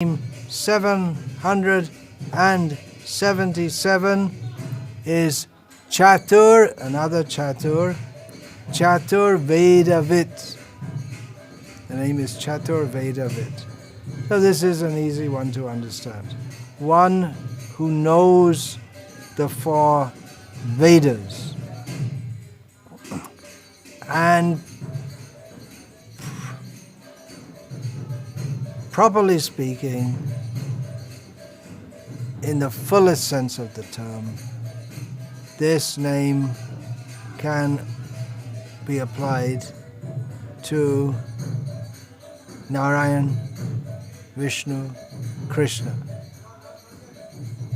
777 is Chatur, another Chatur, Chatur Vedavit. The name is Chatur Vedavit. So this is an easy one to understand. One who knows the four Vedas. And properly speaking, in the fullest sense of the term, this name can be applied to Narayan, Vishnu, Krishna.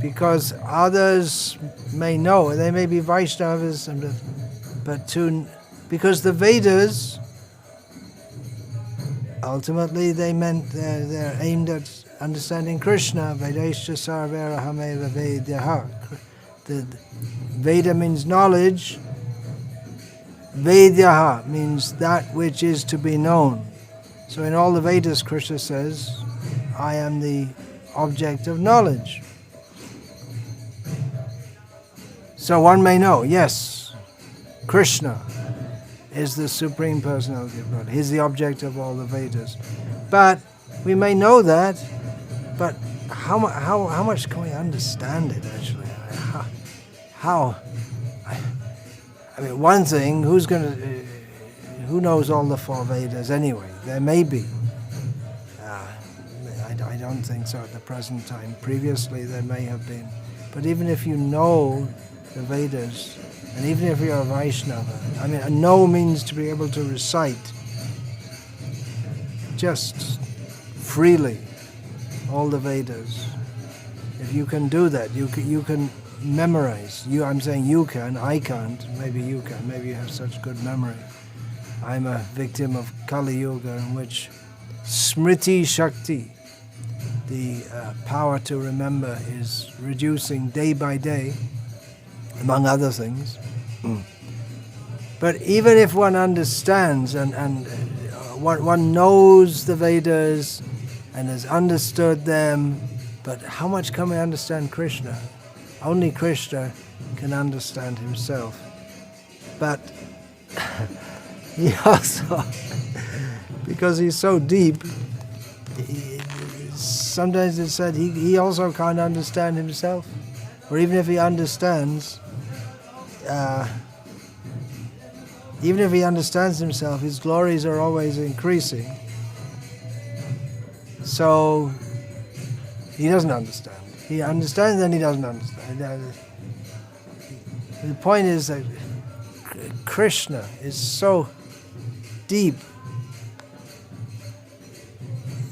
Because others may know, they may be Vaishnavas, because the Vedas, ultimately they're aimed at understanding Krishna. Vedasya sarvarahameva vedyaha. The Veda means knowledge. Vedyaha means that which is to be known. So in all the Vedas, Krishna says, I am the object of knowledge. So one may know, yes, Krishna is the Supreme Personality of God. He's the object of all the Vedas. But we may know that, but how much can we understand it actually? I mean, one thing, who knows all the four Vedas anyway? There may be. I don't think so at the present time. Previously there may have been. But even if you know the Vedas, and even if you're a Vaishnava, I mean, know means to be able to recite just freely all the Vedas. If you can do that, you can memorize. I'm saying you can, I can't. Maybe you can. Maybe you have such good memory. I'm a victim of Kali Yuga, in which Smriti Shakti, the power to remember, is reducing day by day, among other things. But even if one understands and one knows the Vedas and has understood them, but how much can we understand Krishna? Only Krishna can understand himself. But he also, because he's so deep, sometimes it's said he also can't understand himself. Or even if he understands, himself, his glories are always increasing. So he doesn't understand. He understands, then he doesn't understand. The point is that Krishna is so deep.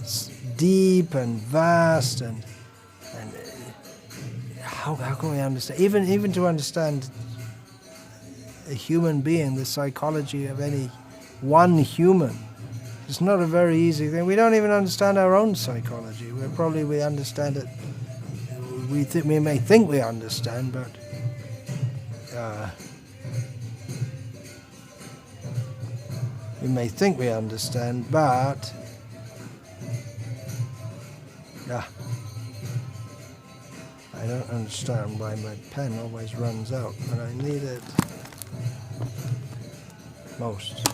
It's deep and vast, and how can we understand? Even to understand a human being, the psychology of any one human, it's not a very easy thing. We don't even understand our own psychology. We understand it. We may think we understand, but we may think we understand, but I don't understand why my pen always runs out when I need it most.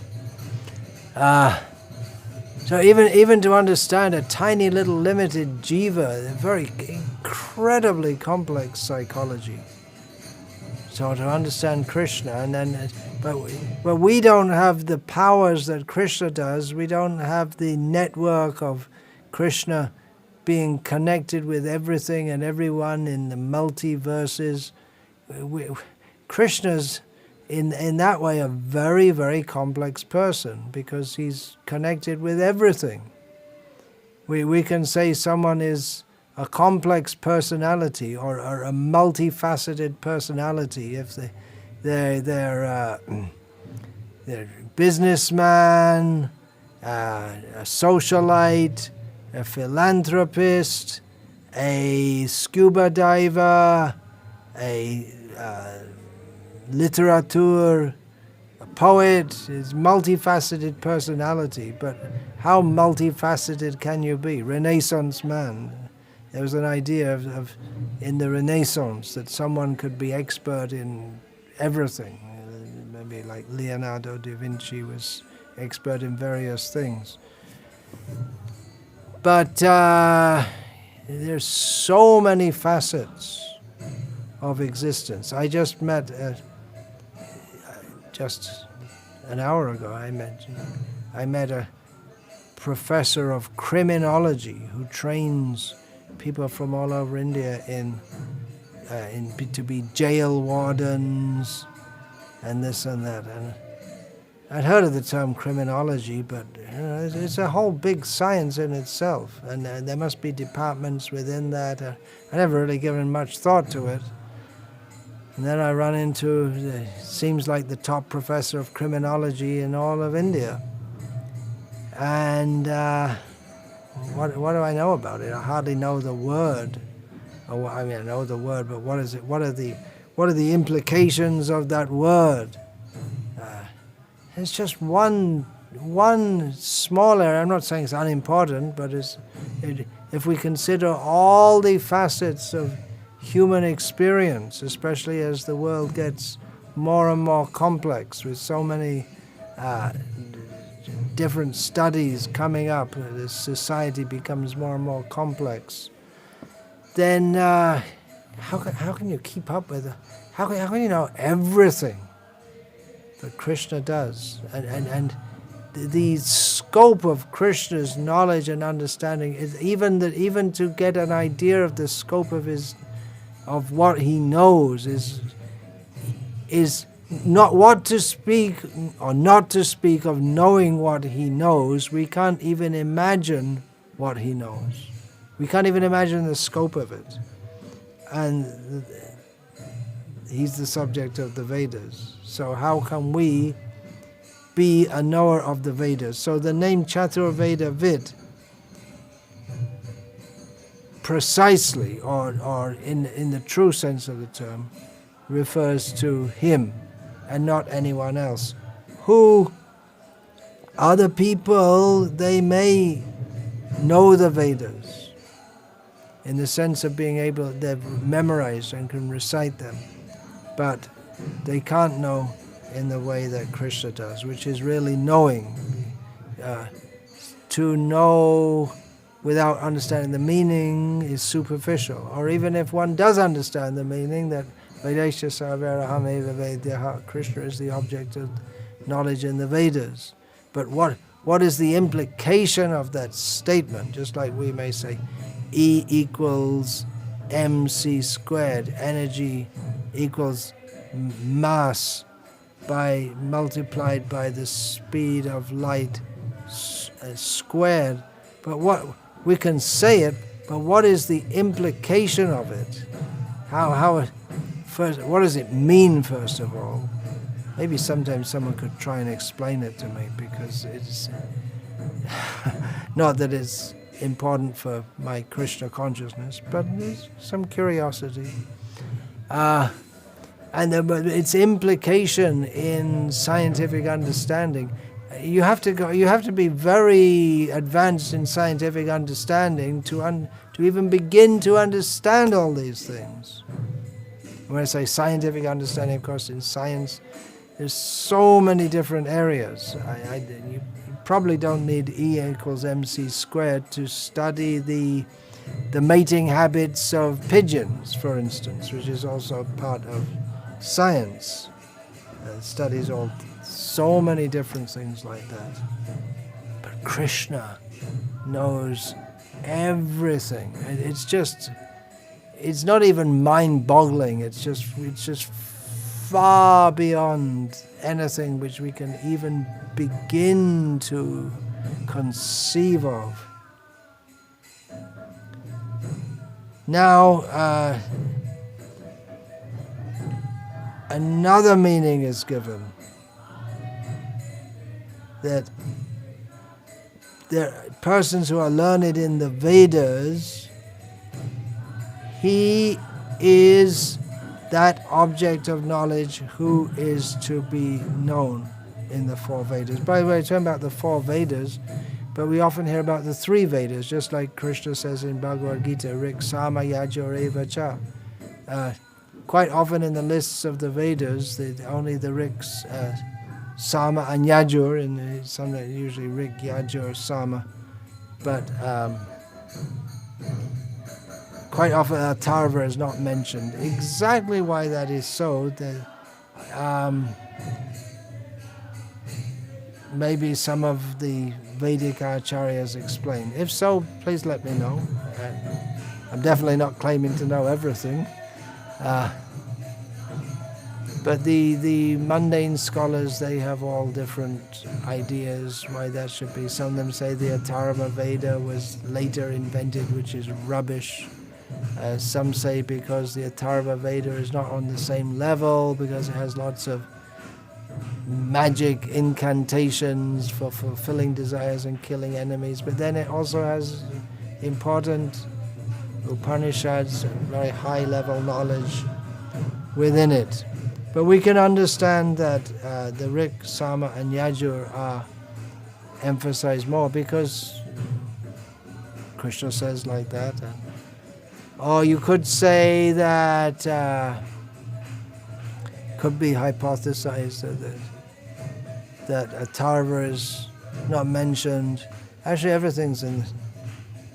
So even to understand a tiny little limited jiva, a very incredibly complex psychology. So to understand Krishna, but we don't have the powers that Krishna does. We don't have the network of Krishna being connected with everything and everyone in the multiverses. Krishna's in that way a very, very complex person, because he's connected with everything. We can say someone is a complex personality or a multifaceted personality if they're businessman, a socialite, a philanthropist, a scuba diver, a literature, a poet, his multifaceted personality, but how multifaceted can you be? Renaissance man. There was an idea of in the Renaissance that someone could be expert in everything. Maybe like Leonardo da Vinci was expert in various things. But there's so many facets of existence. I just met, just an hour ago, I met a professor of criminology who trains people from all over India to be jail wardens and this and that. And I'd heard of the term criminology, but it's a whole big science in itself, and there must be departments within that. I never really given much thought to it. And then I run into, seems like the top professor of criminology in all of India. And what do I know about it? I hardly know the word. I mean, I know the word, but what is it? What are the implications of that word? It's just one small area. I'm not saying it's unimportant, but if we consider all the facets of human experience, especially as the world gets more and more complex with so many different studies coming up, as society becomes more and more complex, then how can you keep up with it? How can you know everything that Krishna does? And the scope of Krishna's knowledge and understanding is even to get an idea of the scope of what he knows is not what to speak or not to speak of knowing what he knows. We can't even imagine what he knows. We can't even imagine the scope of it. And he's the subject of the Vedas. So how can we be a knower of the Vedas? So the name Chaturveda Vid precisely, or in the true sense of the term, refers to him and not anyone else. Who other people, they may know the Vedas in the sense of being able, they've memorized and can recite them, but they can't know in the way that Krishna does, which is really knowing. To know without understanding the meaning is superficial. Or even if one does understand the meaning, that Vedesha Sarvaraham Eva Vedyaha, Krishna is the object of knowledge in the Vedas. But what is the implication of that statement? Just like we may say, E equals mc squared, energy equals mass multiplied by the speed of light squared. But what we can say it, but what is the implication of it? First, what does it mean, first of all? Maybe sometimes someone could try and explain it to me, because it's not that it's important for my Krishna consciousness, but there's some curiosity. And its implication in scientific understanding. You have to be very advanced in scientific understanding to even begin to understand all these things. When I say scientific understanding, of course, in science, there's so many different areas. You probably don't need E equals mc squared to study the mating habits of pigeons, for instance, which is also part of science. Studies all so many different things like that. But Krishna knows everything. It's not even mind-boggling. It's just far beyond anything which we can even begin to conceive of. Now, another meaning is given, that there are persons who are learned in the Vedas. He is that object of knowledge who is to be known. in the 4 Vedas. By the way, talking about the 4 Vedas, but we often hear about the 3 Vedas, just like Krishna says in Bhagavad Gita, Rik, Sama, Yajur, Eva, Cha. Quite often in the lists of the Vedas, only the Riks, Sama and Yajur, and sometimes usually Rik, Yajur, Sama, but quite often Atharva is not mentioned. Exactly why that is so, maybe some of the Vedic acharyas explain. If so, please let me know. I'm definitely not claiming to know everything. But the mundane scholars, they have all different ideas why that should be. Some of them say the Atharva Veda was later invented, which is rubbish. Some say because the Atharva Veda is not on the same level, because it has lots of magic incantations for fulfilling desires and killing enemies. But then it also has important Upanishads, very high level knowledge within it. But we can understand that the Rik, Sama and Yajur are emphasized more because Krishna says like that. Or you could say that could be hypothesized that Atharva is not mentioned. Actually, everything's in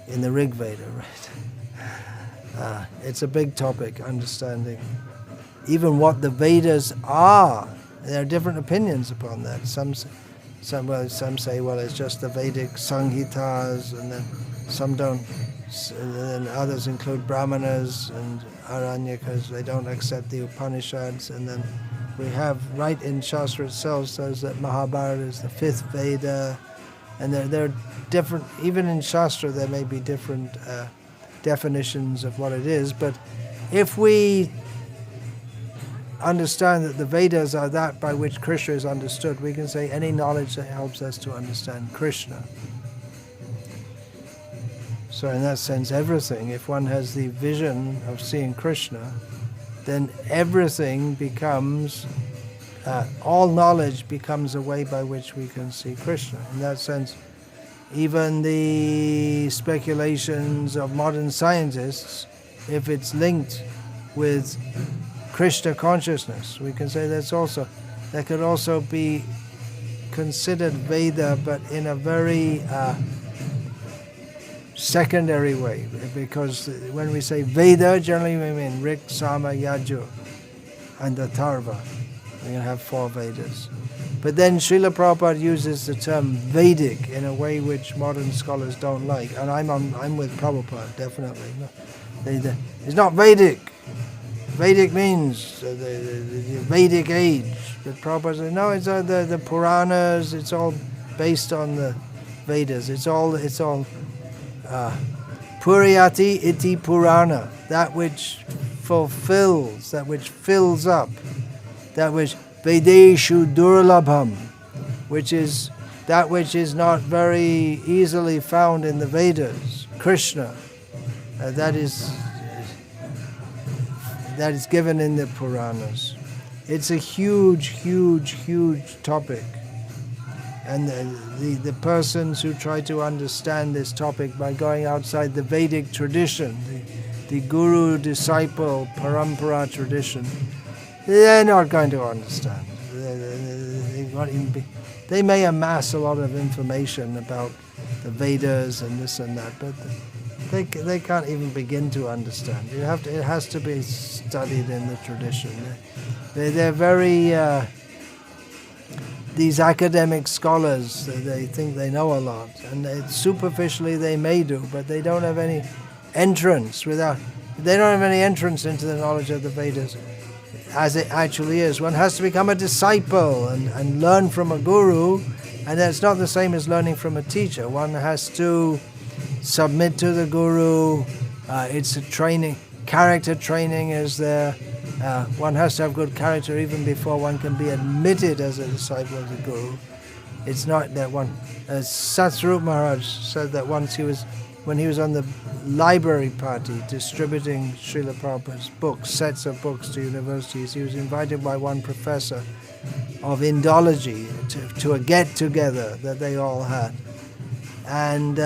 the Rig Veda, right? It's a big topic, understanding even what the Vedas are. There are different opinions upon that. Some say, well, it's just the Vedic Samhitas, and then some don't. And then others include Brahmanas and Aranyakas. They don't accept the Upanishads. And then we have, right in Shastra itself, says that Mahabharata is the 5th Veda. And there are different, even in Shastra there may be different definitions of what it is. But if we understand that the Vedas are that by which Krishna is understood, we can say any knowledge that helps us to understand Krishna. So in that sense, everything, if one has the vision of seeing Krishna, then everything becomes, all knowledge becomes a way by which we can see Krishna. In that sense, even the speculations of modern scientists, if it's linked with Krishna consciousness, we can say that could also be considered Veda, but in a very secondary way, because when we say Veda, generally we mean Rik, Sama, Yajur, and Atharva. We're going to have 4 Vedas. But then Srila Prabhupada uses the term Vedic in a way which modern scholars don't like, and I'm with Prabhupada, definitely. It's not Vedic. Vedic means the Vedic age. But Prabhupada says, no, it's the Puranas, it's all based on the Vedas. It's all Puriyati iti Purana, that which fulfills, that which fills up, that which Vedeshu Durlabham, which is that which is not very easily found in the Vedas, Krishna, that is given in the Puranas. It's a huge, huge, huge topic. And the persons who try to understand this topic by going outside the Vedic tradition, the guru-disciple parampara tradition, they're not going to understand. They may amass a lot of information about the Vedas and this and that, but they can't even begin to understand. It has to be studied in the tradition. They're very... these academic scholars, they think they know a lot, and superficially they may do, but they don't have any entrance into the knowledge of the Vedas as it actually is. One has to become a disciple and learn from a guru, and that's not the same as learning from a teacher. One has to submit to the guru. It's a training. Character training is there. One has to have good character even before one can be admitted as a disciple of the Guru. It's not that one... Satsvarup Maharaj said that once when he was on the library party distributing Srila Prabhupada's books, sets of books to universities, he was invited by one professor of Indology, to a get-together that they all had. And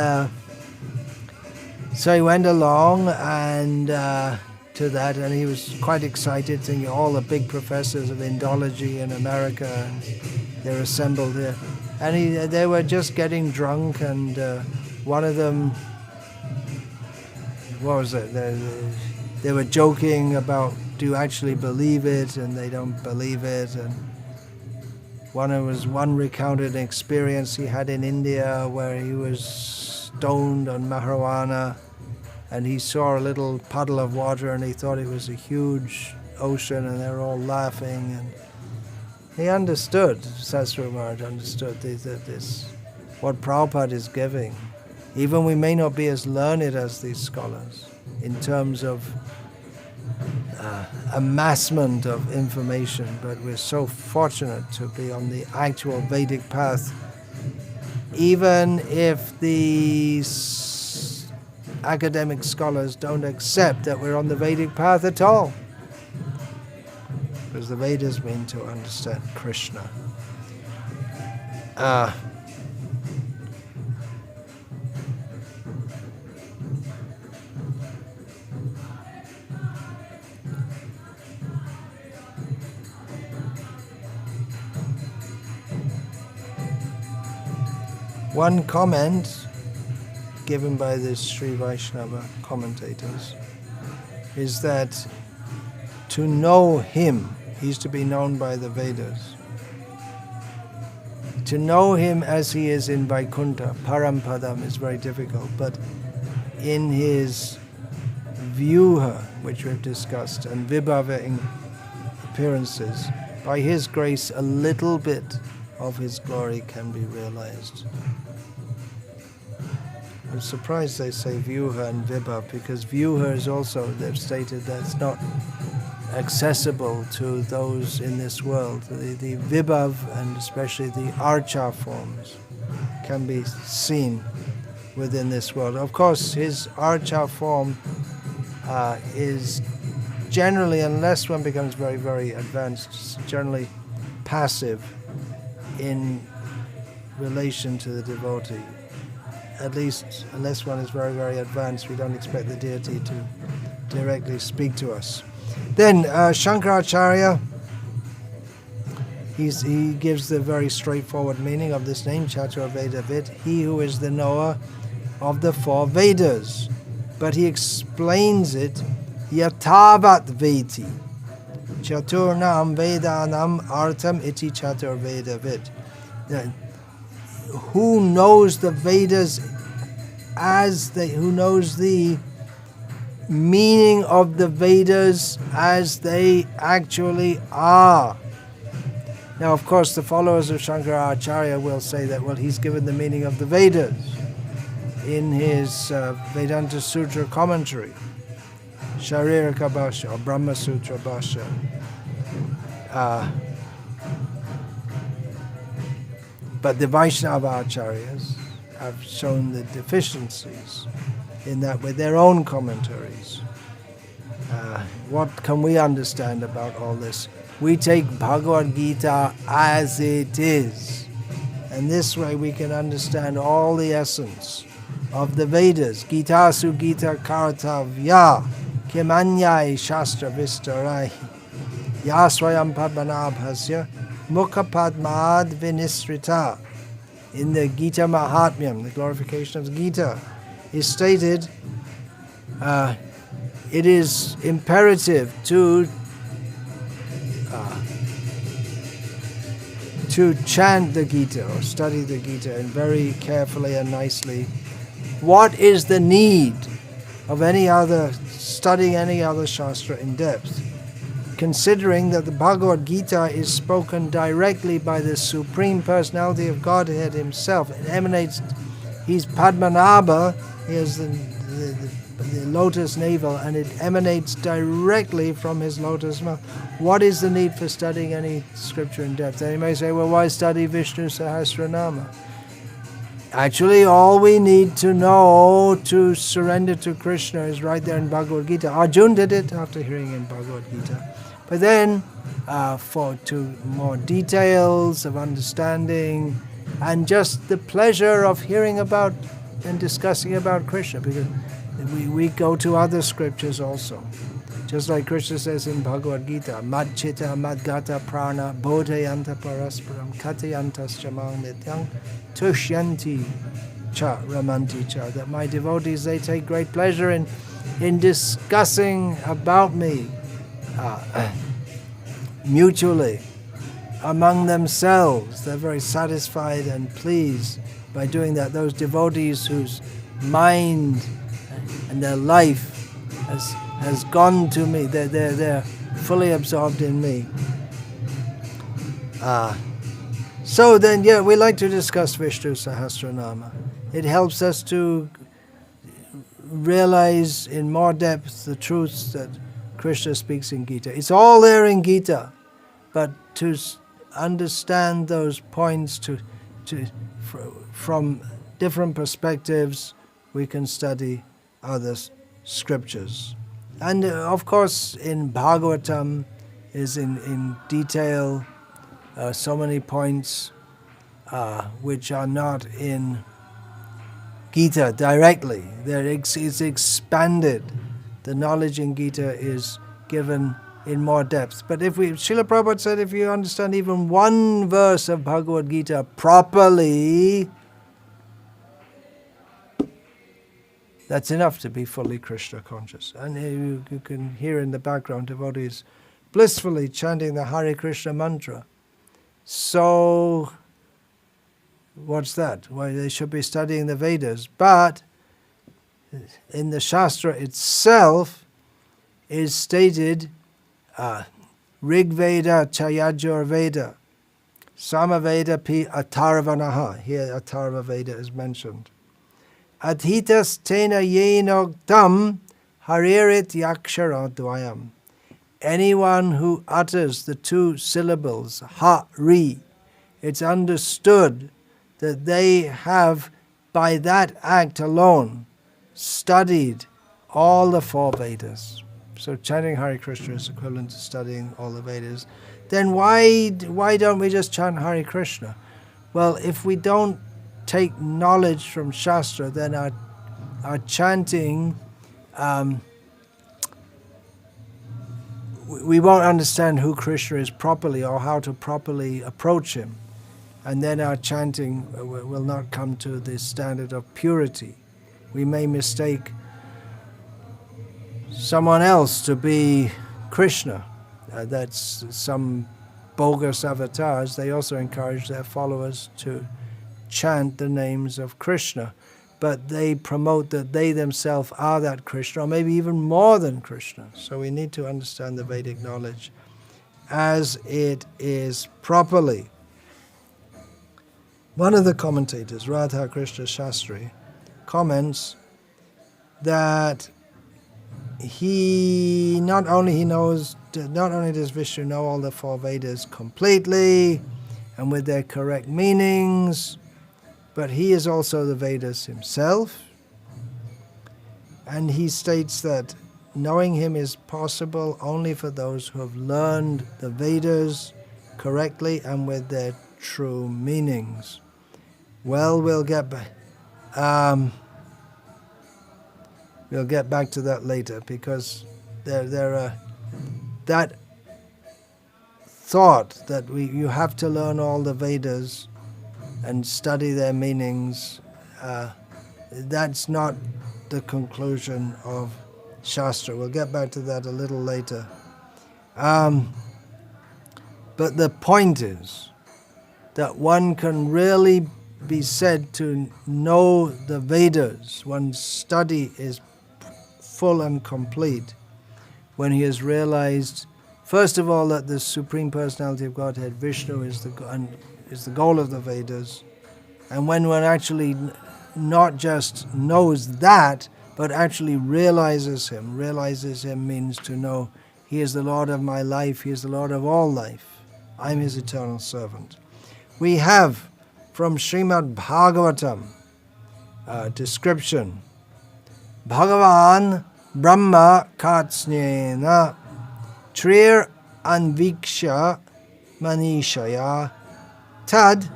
so he went along and to that, and he was quite excited, thinking all the big professors of Indology in America, and they're assembled here. And they were just getting drunk, and one of them, what was it? They were joking about, do you actually believe it? And they don't believe it. And one recounted an experience he had in India where he was stoned on marijuana, and he saw a little puddle of water and he thought it was a huge ocean, and they were all laughing. And he understood, Sasra Maharaj understood this, what Prabhupada is giving. Even we may not be as learned as these scholars in terms of amassment of information, but we're so fortunate to be on the actual Vedic path, even if these academic scholars don't accept that we're on the Vedic path at all. Because the Vedas mean to understand Krishna. One comment given by the Sri Vaishnava commentators is that to know him, he's to be known by the Vedas. To know him as he is in Vaikuntha, Parampadam, is very difficult, but in his Vyuha, which we've discussed, and Vibhava appearances, by his grace a little bit of his glory can be realized. I'm surprised they say Vyuha and Vibhav, because Vyuha is also, they've stated, that's not accessible to those in this world. The Vibhav, and especially the Archa forms, can be seen within this world. Of course, his Archa form is generally, unless one becomes very, very advanced, generally passive in relation to the devotee. At least, unless one is very, very advanced, we don't expect the deity to directly speak to us. Then Shankaracharya, he gives the very straightforward meaning of this name, Chaturveda-vid, he who is the knower of the four Vedas. But he explains it, Yatavat Veti, Chaturnam Vedanam Artam iti Chaturveda-vid. Who knows the Vedas who knows the meaning of the Vedas as they actually are. Now, of course, the followers of Shankaracharya will say that, well, he's given the meaning of the Vedas in his Vedanta Sutra commentary, Shariraka Bhashya, or Brahma Sutra Bhashya. But the Vaishnava Acharyas have shown the deficiencies in that with their own commentaries. What can we understand about all this? We take Bhagavad Gita as it is. And this way we can understand all the essence of the Vedas. Gita su Gita Kartavya Kimanyai Shastra Vistarai Yaswayam Padmanabhasya Mukha Padmad Vinisrita. In the Gita Mahatmyam, the glorification of the Gita, is stated it is imperative to chant the Gita or study the Gita, and very carefully and nicely. What is the need of studying any other Shastra in depth? Considering that the Bhagavad Gita is spoken directly by the Supreme Personality of Godhead himself. It emanates, he's Padmanabha, he has the lotus navel, and it emanates directly from his lotus mouth. What is the need for studying any scripture in depth? And you may say, well, why study Vishnu Sahasranama? Actually, all we need to know to surrender to Krishna is right there in Bhagavad Gita. Arjuna did it after hearing in Bhagavad Gita. But then, to more details of understanding, and just the pleasure of hearing about and discussing about Krishna, because we go to other scriptures also. Just like Krishna says in Bhagavad Gita, Mad Chitta Mad Gata Prana Bodhayanta Parasparam Katayantas Jamang Nityang Tushyanti Cha Ramanti Cha, that my devotees, they take great pleasure in discussing about me mutually among themselves. They're very satisfied and pleased by doing that. Those devotees whose mind and their life has gone to me, they're fully absorbed in me. So then, we like to discuss Vishnu Sahasranama. It helps us to realize in more depth the truths that Krishna speaks in Gita. It's all there in Gita, but to understand those points from different perspectives, we can study other scriptures. And of course, in Bhagavatam is in detail so many points which are not in Gita directly. It's expanded. The knowledge in Gita is given in more depth. But Srila Prabhupada said, if you understand even one verse of Bhagavad Gita properly, that's enough to be fully Krishna conscious. And you can hear in the background devotees blissfully chanting the Hare Krishna mantra. So, what's that? Well, they should be studying the Vedas. But in the Shastra itself is stated Rig Veda Chayajur Veda, Samaveda pi Atharvanaha. Here Atharva Veda is mentioned. Adhitas tena yenoktam haririt yakshara dvayam. Anyone who utters the two syllables ha-ri, it's understood that they have, by that act alone, studied all the four Vedas. So chanting Hare Krishna is equivalent to studying all the Vedas. Then why don't we just chant Hare Krishna? Well, if we don't take knowledge from Shastra, then our chanting, we won't understand who Krishna is properly or how to properly approach him. And then our chanting will not come to the standard of purity. We may mistake someone else to be Krishna. That's some bogus avatars. They also encourage their followers to chant the names of Krishna, but they promote that they themselves are that Krishna, or maybe even more than Krishna. So we need to understand the Vedic knowledge as it is properly. One of the commentators, Radha Krishna Shastri, comments that not only does Vishnu know all the four Vedas completely and with their correct meanings, but he is also the Vedas himself. And he states that knowing him is possible only for those who have learned the Vedas correctly and with their true meanings. Well, we'll get back to that later, because there are that thought that you have to learn all the Vedas and study their meanings. That's not the conclusion of Shastra. We'll get back to that a little later. But the point is that one can really be said to know the Vedas. One's study is full and complete when he has realized, first of all, that the Supreme Personality of Godhead, Vishnu, is the goal of the Vedas. And when one actually not just knows that, but actually realizes him. Realizes him means to know he is the Lord of my life, he is the Lord of all life. I'm his eternal servant. We have from Srimad Bhagavatam description. Bhagavan Brahma Katsnena Trir anviksha manishaya tad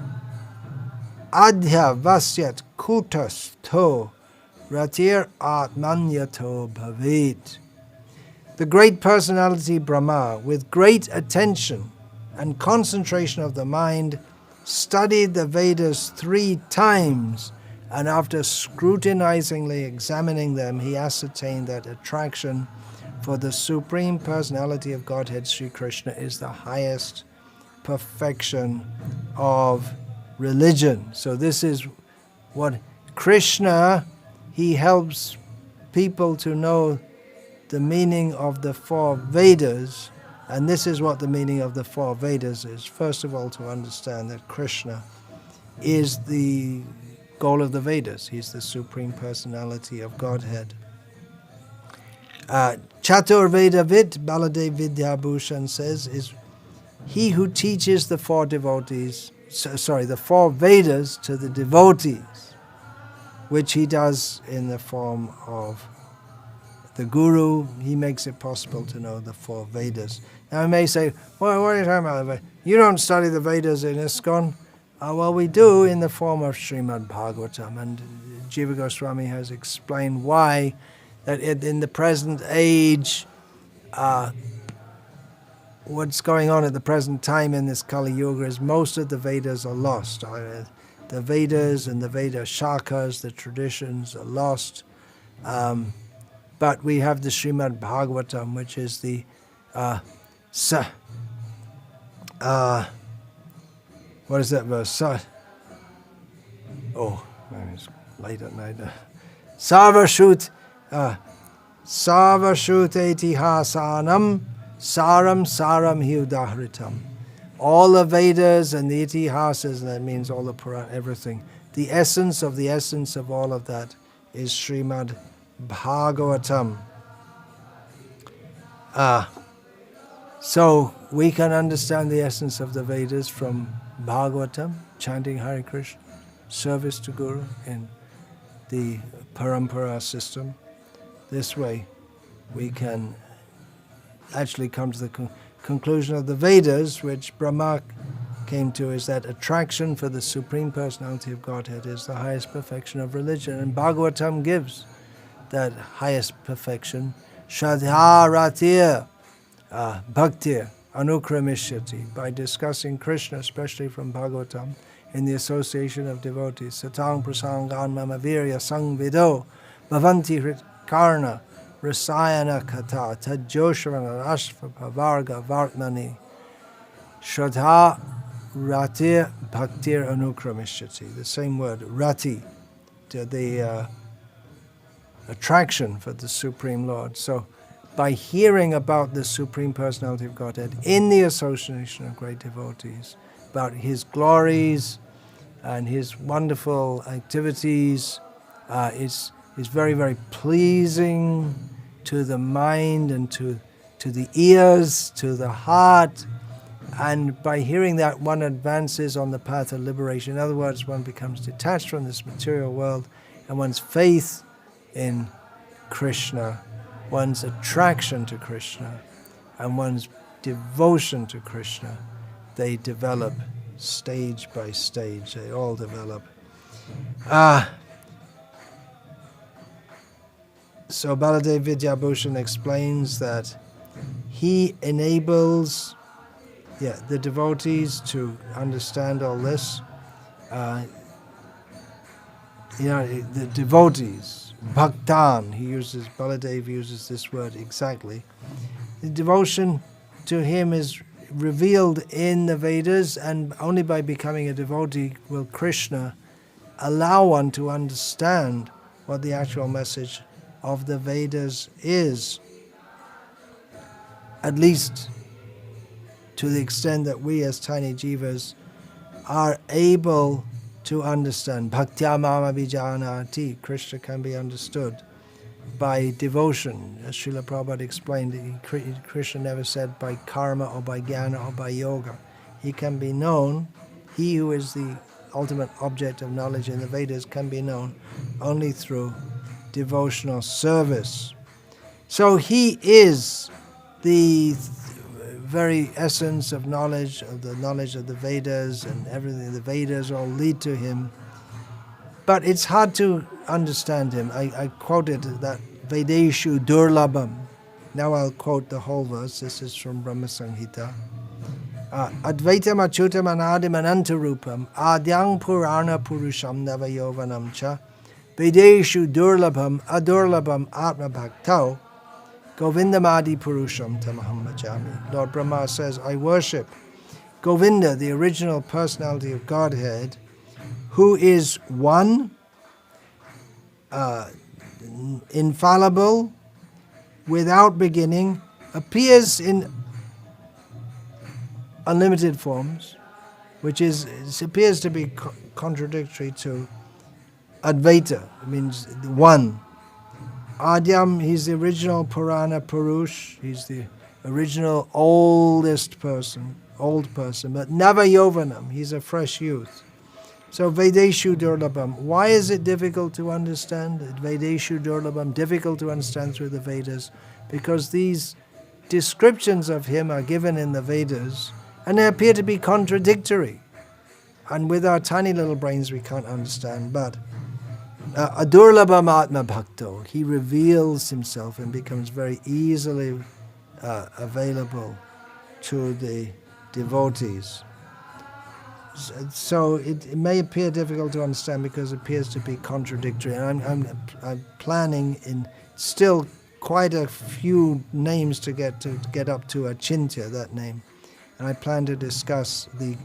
adhya vasyat kutasto ratir atmanyato bhavit. The great personality Brahma, with great attention and concentration of the mind, studied the Vedas 3 times, and after scrutinizingly examining them, he ascertained that attraction for the Supreme Personality of Godhead, Sri Krishna, is the highest perfection of religion. So this is what Krishna, he helps people to know the meaning of the 4 Vedas, and this is what the meaning of the 4 Vedas is. First of all, to understand that Krishna is the goal of the Vedas. He's the Supreme Personality of Godhead. Chatur Vedavid, Baladev Vidyabhushan says, is he who teaches the 4 devotees, the 4 Vedas to the devotees, which he does in the form of the Guru. He makes it possible to know the 4 Vedas. Now I may say, well, what are you talking about? You don't study the Vedas in ISKCON. Well, we do in the form of Srimad Bhagavatam, and Jiva Goswami has explained why that in the present age, what's going on at the present time in this Kali Yuga is most of the Vedas are lost. The Vedas and the Veda Shakas, the traditions, are lost. But we have the Srimad Bhagavatam, which is the what is that verse? It's late at night. Sarvashut Etihasanam Saram Hiudahritam. All the Vedas and the Itihasas, and that means all the Purana, everything. The essence of all of that is Srimad Bhagavatam. So we can understand the essence of the Vedas from Bhagavatam, chanting Hare Krishna, service to Guru in the Parampara system. This way we can actually come to the conclusion of the Vedas, which Brahma came to, is that attraction for the Supreme Personality of Godhead is the highest perfection of religion. And Bhagavatam gives that highest perfection. Shraddha Ratir Bhaktir Anukramishati, by discussing Krishna, especially from Bhagavatam, in the association of devotees. Satang prasangan mama virya sangvido bhavanti hrit karna rasayana kata tajoshavana rashva pavarga vartmani shraddha ratir bhaktir anukramishati. The same word, rati, the attraction for the Supreme Lord. So by hearing about the Supreme Personality of Godhead in the association of great devotees, about His glories and His wonderful activities, is very, very pleasing to the mind and to the ears, to the heart. And by hearing that, one advances on the path of liberation. In other words, one becomes detached from this material world, and one's faith in Krishna, one's attraction to Krishna, and one's devotion to Krishna, they develop stage by stage. They all develop. So Baladev Vidyabhushan explains that he enables the devotees to understand all this. The devotees, Bhaktan, Baladev uses this word exactly. The devotion to him is revealed in the Vedas, and only by becoming a devotee will Krishna allow one to understand what the actual message of the Vedas is, at least to the extent that we as tiny jivas are able to understand. Bhaktya mama vijanati, Krishna can be understood by devotion. As Srila Prabhupada explained, Krishna never said by karma or by jnana or by yoga. He can be known, he who is the ultimate object of knowledge in the Vedas can be known only through devotional service. So he is the very essence of knowledge, of the Vedas and everything. The Vedas all lead to him. But it's hard to understand him. I quoted that Vedeshu Durlabham. Now I'll quote the whole verse. This is from Brahma Samhita. Advaitam Achutam Anadim Anantarupam Adyang Purana Purusham Navayovanam Cha Vedeshu Durlabham Adurlabham Atma Bhaktau Govindamadi Purusham Tamaham Bhajami. Lord Brahma says, I worship Govinda, the original personality of Godhead, who is one, infallible, without beginning, appears in unlimited forms, which appears to be contradictory to Advaita. It means one. Adyam, he's the original Purana Purush, he's the original old person, but Navayovanam, he's a fresh youth. So Vedeshu Durlabham, why is it difficult to understand? Vedeshu Durlabham, difficult to understand through the Vedas, because these descriptions of him are given in the Vedas, and they appear to be contradictory. And with our tiny little brains we can't understand, but Adurlabham Atma Bhakto, he reveals himself and becomes very easily available to the devotees. So it may appear difficult to understand because it appears to be contradictory. And I'm planning in still quite a few names to get up to Achintya, that name. And I plan to discuss the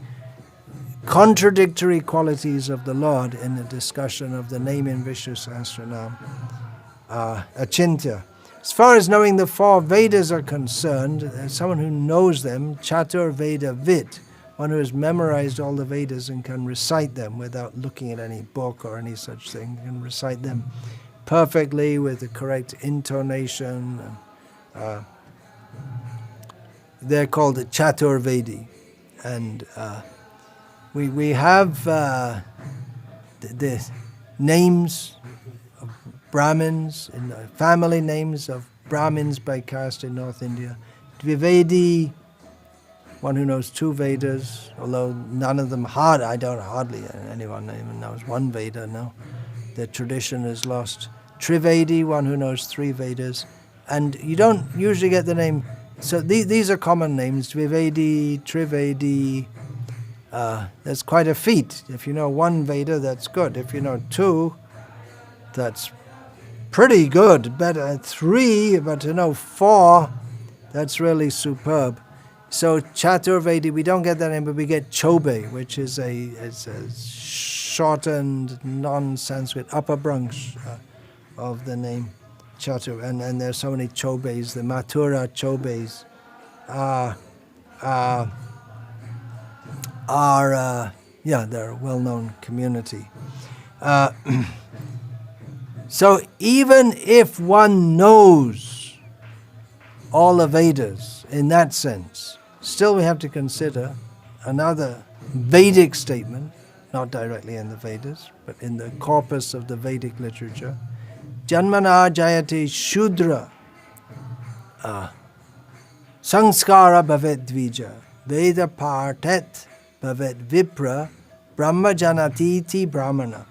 contradictory qualities of the Lord in the discussion of the name in Vishnu Sahasranam, Achintya. As far as knowing the four Vedas are concerned, someone who knows them, Chatur Veda Vid, one who has memorized all the Vedas and can recite them without looking at any book or any such thing, can recite them perfectly with the correct intonation. They're called the Chatur Vedi. And we have the names of Brahmins, family names of Brahmins by caste in North India. Dvivedi, one who knows two Vedas, although none of them hardly anyone even knows one Veda now. The tradition is lost. Trivedi, one who knows three Vedas. And you don't usually get the name, so these are common names, Dvivedi, Trivedi. That's quite a feat. If you know one Veda, that's good. If you know two, that's pretty good. Better three, but to know four, that's really superb. So Chaturvedi, we don't get that name, but we get Chobe, which is a shortened, non-Sanskrit upper branch of the name Chatur. And there's so many Chobes, the Mathura Chobes they're a well-known community. So even if one knows all the Vedas in that sense, still we have to consider another Vedic statement, not directly in the Vedas, but in the corpus of the Vedic literature. Janmana Jayate Shudra Sanskara Bhavet Dvija Veda Partet Bhavet Vipra Brahma Janatiti Brahmana.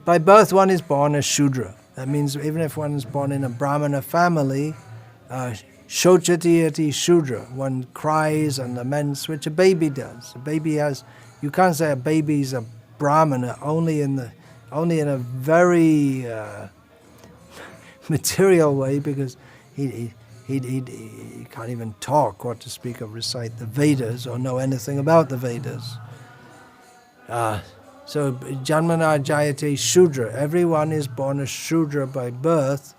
By birth one is born a Shudra. That means even if one is born in a Brahmana family, Shochati Shudra, one cries and laments, which a baby does. A baby has, you can't say a baby's a Brahmana only in a very material way, because he can't even talk, what to speak of recite the Vedas or know anything about the Vedas. So Janmana Jayate Shudra, everyone is born a Shudra by birth,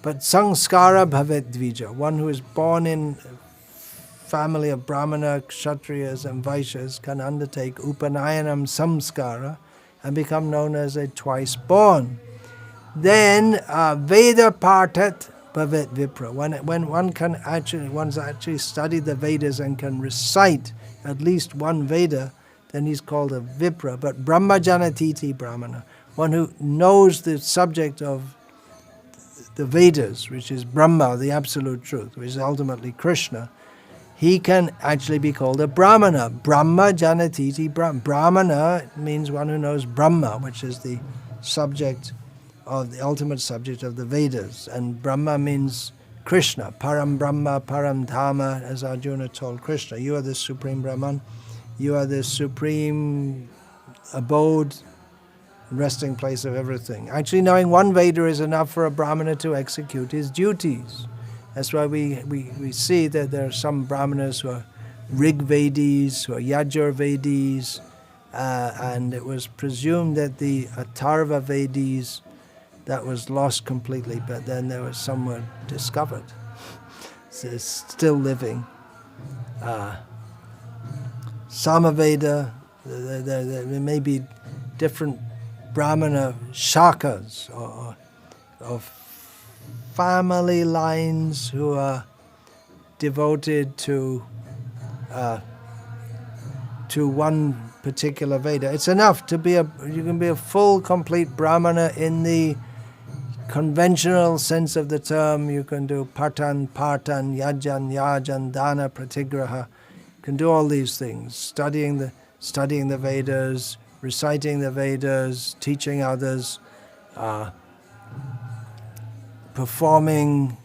but Sanskara Bhavet Dvija, one who is born in family of Brahmana, Kshatriyas and Vaishyas can undertake Upanayanam Samskara and become known as a twice born. Then Veda Partat Bhavet Vipra, when one's actually studied the Vedas and can recite at least one Veda, then he's called a Vipra. But Brahma Janatiti Brahmana, one who knows the subject of the Vedas, which is Brahma, the absolute truth, which is ultimately Krishna, he can actually be called a Brahmana. Brahma janatiti Brahmana means one who knows Brahma, which is the subject of the ultimate subject of the Vedas. And Brahma means Krishna, Param Brahma, Param Dhamma, as Arjuna told Krishna. You are the supreme Brahman. You are the supreme abode, resting place of everything. Actually, knowing one Veda is enough for a Brahmana to execute his duties. That's why we see that there are some Brahmanas who are Rig Vedis, who are Yajur Vedis, and it was presumed that the Atharva Vedis, that was lost completely, but then there was some were discovered. So it's still living. Samaveda, there may be different Brahmana shakas or family lines who are devoted to one particular Veda. It's enough to be you can be a full, complete Brahmana in the conventional sense of the term. You can do Patan, Yajan, Dana, Pratigraha. You can do all these things, studying the Vedas, reciting the Vedas, teaching others, performing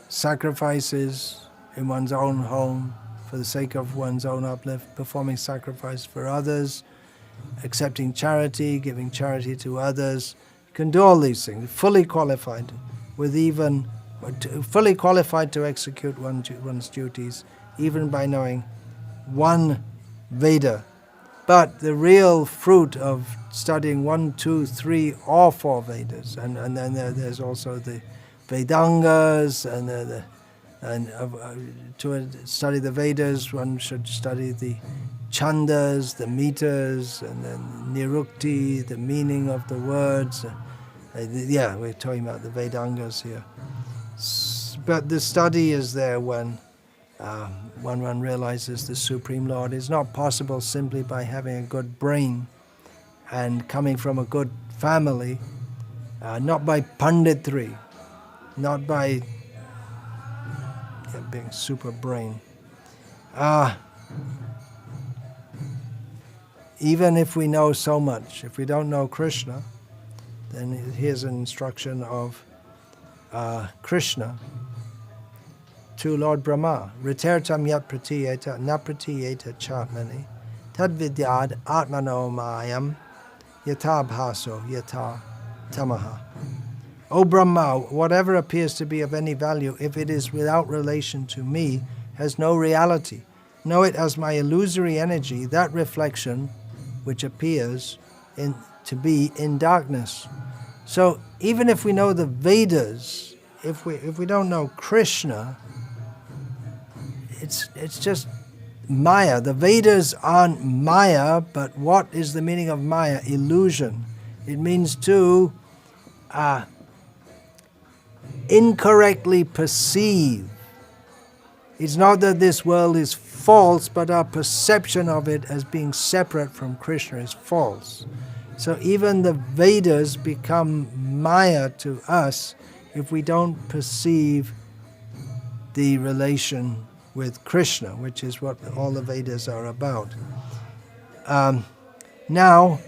sacrifices in one's own home for the sake of one's own uplift, performing sacrifice for others, accepting charity, giving charity to others. You can do all these things, fully qualified to execute one's duties, even by knowing one Veda. But the real fruit of studying 1, 2, 3, or 4 Vedas, and then there's also the Vedangas, and to study the Vedas, one should study the Chandas, the meters, and then Nirukti, the meaning of the words. We're talking about the Vedangas here. But the study is there when one realizes the Supreme Lord. It's not possible simply by having a good brain and coming from a good family, not by panditry, not by being super brain. Even if we know so much, if we don't know Krishna, then here's an instruction of Krishna to Lord Brahma. Ritertam yat pratiyeta na pratiyeta chatmani tad vidyad atmano mayam yata bhaso yata tamaha. O Brahma, whatever appears to be of any value, if it is without relation to me, has no reality. Know it as my illusory energy, that reflection which appears to be in darkness. So even if we know the Vedas, if we don't know Krishna, it's just Maya. The Vedas aren't Maya, but what is the meaning of Maya? Illusion. It means to incorrectly perceive. It's not that this world is false, but our perception of it as being separate from Krishna is false. So even the Vedas become Maya to us if we don't perceive the relation with Krishna, which is what all the Vedas are about. Now,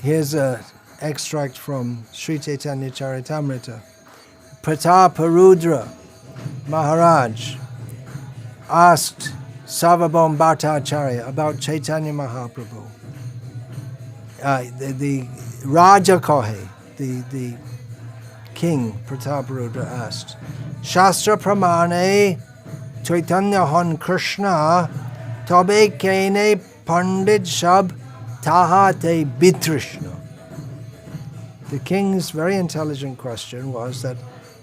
here's an extract from Sri Chaitanya Charitamrita. Prataparudra Maharaj asked Sarvabhauma Bhattacharya about Chaitanya Mahaprabhu. The Raja Kohe, the king, Prataparudra asked, Shastra Pramane Chaitanya Hon Krishna Tobe Kene Pandit Shab Tahate Bitrishna. The king's very intelligent question was that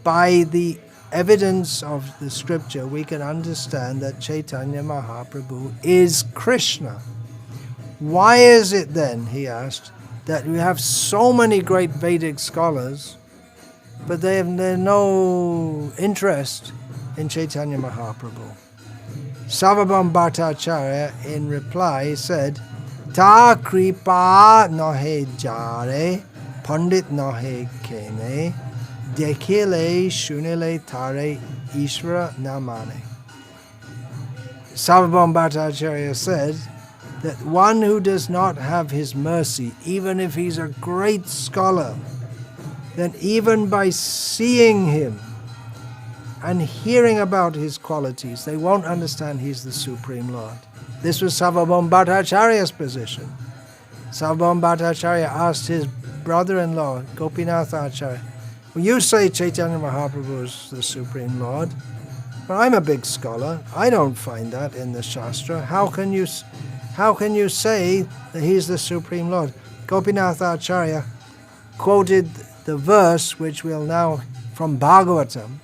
by the evidence of the scripture we can understand that Chaitanya Mahaprabhu is Krishna. Why is it then, he asked, that we have so many great Vedic scholars, but they have no interest in Chaitanya Mahaprabhu? Sarvabhauma Bhattacharya in reply said, Ta kripa nohe jare, pandit nohe kene, Dekile shunile tare Ishvara namane. Sarvabhauma Bhattacharya said that one who does not have his mercy, even if he's a great scholar, then even by seeing him and hearing about his qualities, they won't understand he's the Supreme Lord. This was Sarvabhauma Bhattacharya's position. Sarvabhauma Bhattacharya asked his brother-in-law, Gopinath Acharya, well, you say Chaitanya Mahaprabhu is the Supreme Lord, but I'm a big scholar. I don't find that in the Shastra. How can you say that he's the Supreme Lord? Gopinath Acharya quoted the verse which we'll now, from Bhagavatam,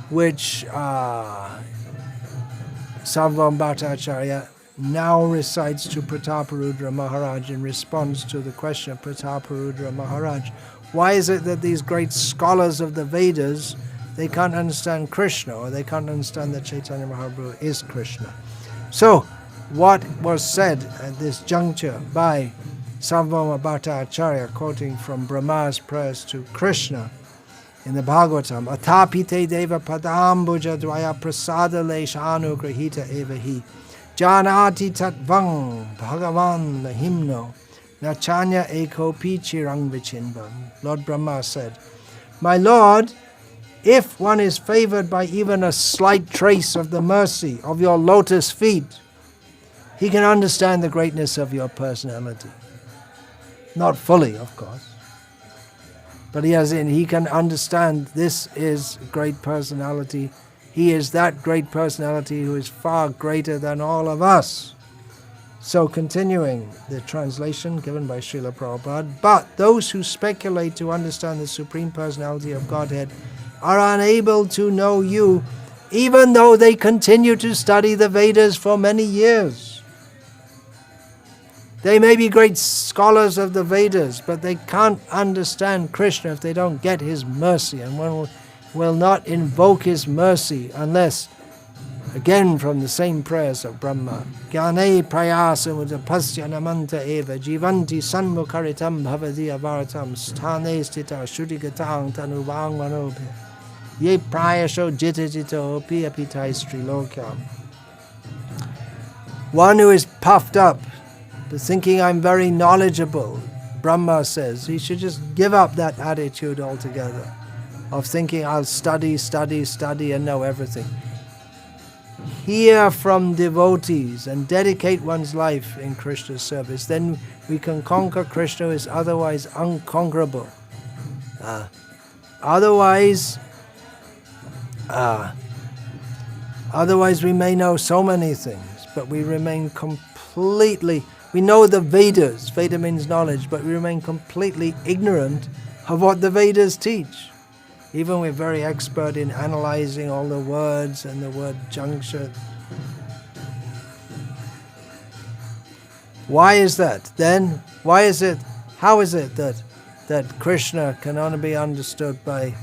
which Sarvabhauma Bhattacharya now recites to Prataparudra Maharaj in response to the question of Prataparudra Maharaj. Why is it that these great scholars of the Vedas, they can't understand Krishna, or they can't understand that Chaitanya Mahaprabhu is Krishna? So, what was said at this juncture by Sarvabhauma Bhattacharya, quoting from Brahma's prayers to Krishna in the Bhagavatam, Atapite deva padambuja dvaya prasada leshanu grahita evahi janati tatvang bhagavan himno nachanya ekopi chirang vichinvam. Lord Brahma said, my Lord, if one is favored by even a slight trace of the mercy of your lotus feet, he can understand the greatness of your personality. Not fully, of course. But he can understand this is great personality. He is that great personality who is far greater than all of us. So continuing the translation given by Srila Prabhupada, but those who speculate to understand the Supreme Personality of Godhead are unable to know you, even though they continue to study the Vedas for many years. They may be great scholars of the Vedas, but they can't understand Krishna if they don't get his mercy, and one will not invoke his mercy unless, again from the same prayers of Brahma, Gyane prayasa udapasya namanta eva jivanti sanmukaritam bhavati avaratam sthane stita shudigatang tanuvang manobhe ye prayasho jitajito pi apitai strilokyam. One who is puffed up, thinking I'm very knowledgeable, Brahma says, he should just give up that attitude altogether of thinking I'll study and know everything. Hear from devotees and dedicate one's life in Krishna's service. Then we can conquer Krishna, who is otherwise unconquerable. Otherwise we may know so many things, but we remain completely... We know the Vedas, Veda means knowledge, but we remain completely ignorant of what the Vedas teach. Even we're very expert in analyzing all the words and the word junction. Why is that? Then, how is it that Krishna can only be understood by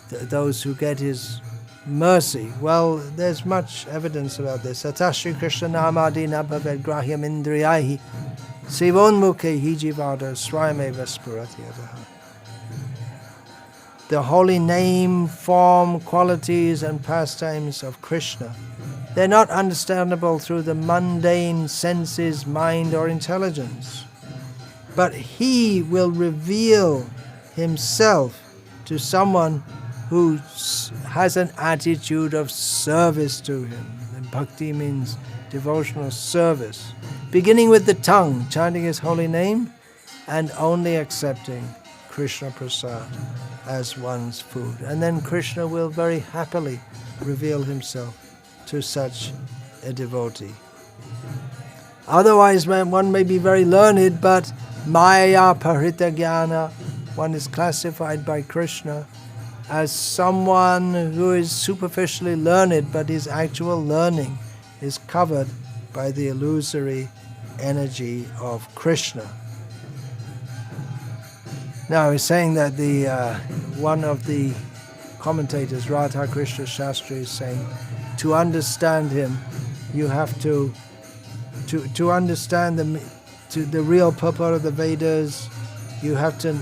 those who get his mercy? Well, there's much evidence about this. Satashri Krishna namadi nabhaved grahyam indriyahi sivonmukhe hijivada swayameva spurati adaha. The holy name, form, qualities and pastimes of Krishna, they're not understandable through the mundane senses, mind or intelligence. But he will reveal himself to someone who has an attitude of service to him. And bhakti means devotional service. Beginning with the tongue, chanting his holy name, and only accepting Krishna Prasad as one's food. And then Krishna will very happily reveal himself to such a devotee. Otherwise, one may be very learned, but Maya Parita Jnana, one is classified by Krishna as someone who is superficially learned, but his actual learning is covered by the illusory energy of Krishna. Now he's saying that one of the commentators, Radha Krishna Shastri, is saying to understand him, you have to understand the real purport of the Vedas. You have to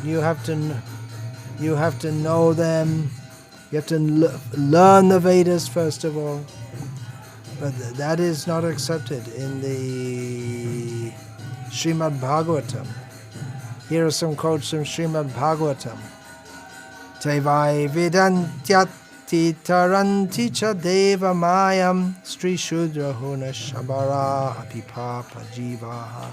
You have to know them. You have to learn the Vedas first of all. But that is not accepted in the Srimad Bhagavatam. Here are some quotes from Srimad Bhagavatam. Tevai vidantyati taranti cha deva mayam stri shudra huna shabara apipapa jivaha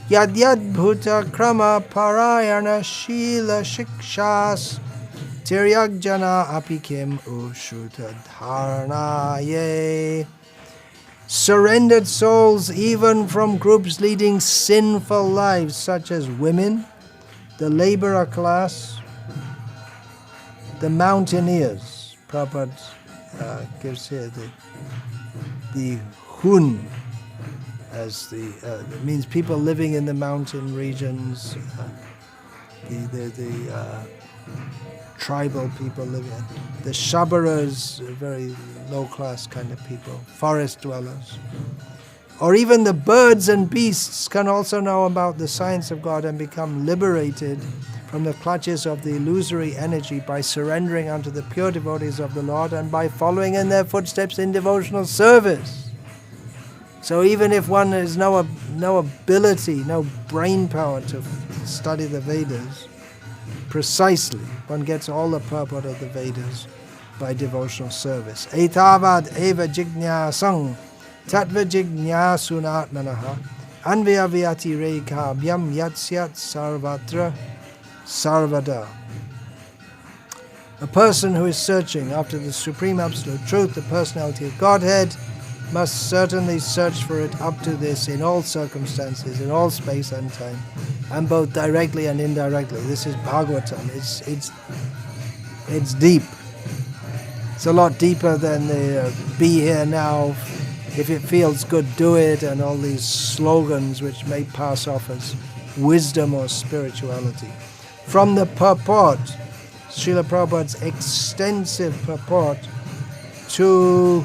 yad yad bhuta krama parayana shila shikshas tiryagjana apikim ushuta dharanaye. Surrendered souls, even from groups leading sinful lives, such as women, the laborer class, the mountaineers. Prabhupada gives here the hun, as it means people living in the mountain regions, the tribal people living. The Shabaras, very low-class kind of people, forest dwellers. Or even the birds and beasts can also know about the science of God and become liberated from the clutches of the illusory energy by surrendering unto the pure devotees of the Lord and by following in their footsteps in devotional service. So even if one has no ability, no brain power to study the Vedas, precisely, one gets all the purport of the Vedas by devotional service. Etavad eva jignasang tattva jignasunatmanaha anvyavyati rekabhyam yatsyat sarvatra sarvada. A person who is searching after the Supreme Absolute Truth, the personality of Godhead, must certainly search for it up to this in all circumstances, in all space and time, and both directly and indirectly. This is Bhagavatam. It's deep. It's a lot deeper than the be here now, if it feels good, do it, and all these slogans which may pass off as wisdom or spirituality. From the purport, Srila Prabhupada's extensive purport to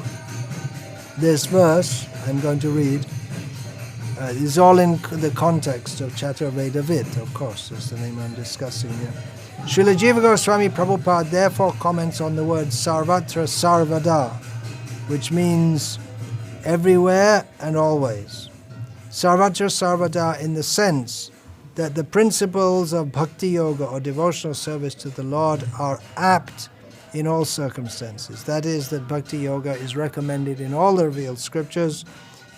this verse, I'm going to read, is all in the context of Chaturveda Vid, of course, that's the name I'm discussing here. Srila Jiva Goswami Prabhupada therefore comments on the word Sarvatra Sarvada, which means everywhere and always. Sarvatra Sarvada in the sense that the principles of Bhakti Yoga or devotional service to the Lord are apt in all circumstances. That is, that Bhakti Yoga is recommended in all the revealed scriptures,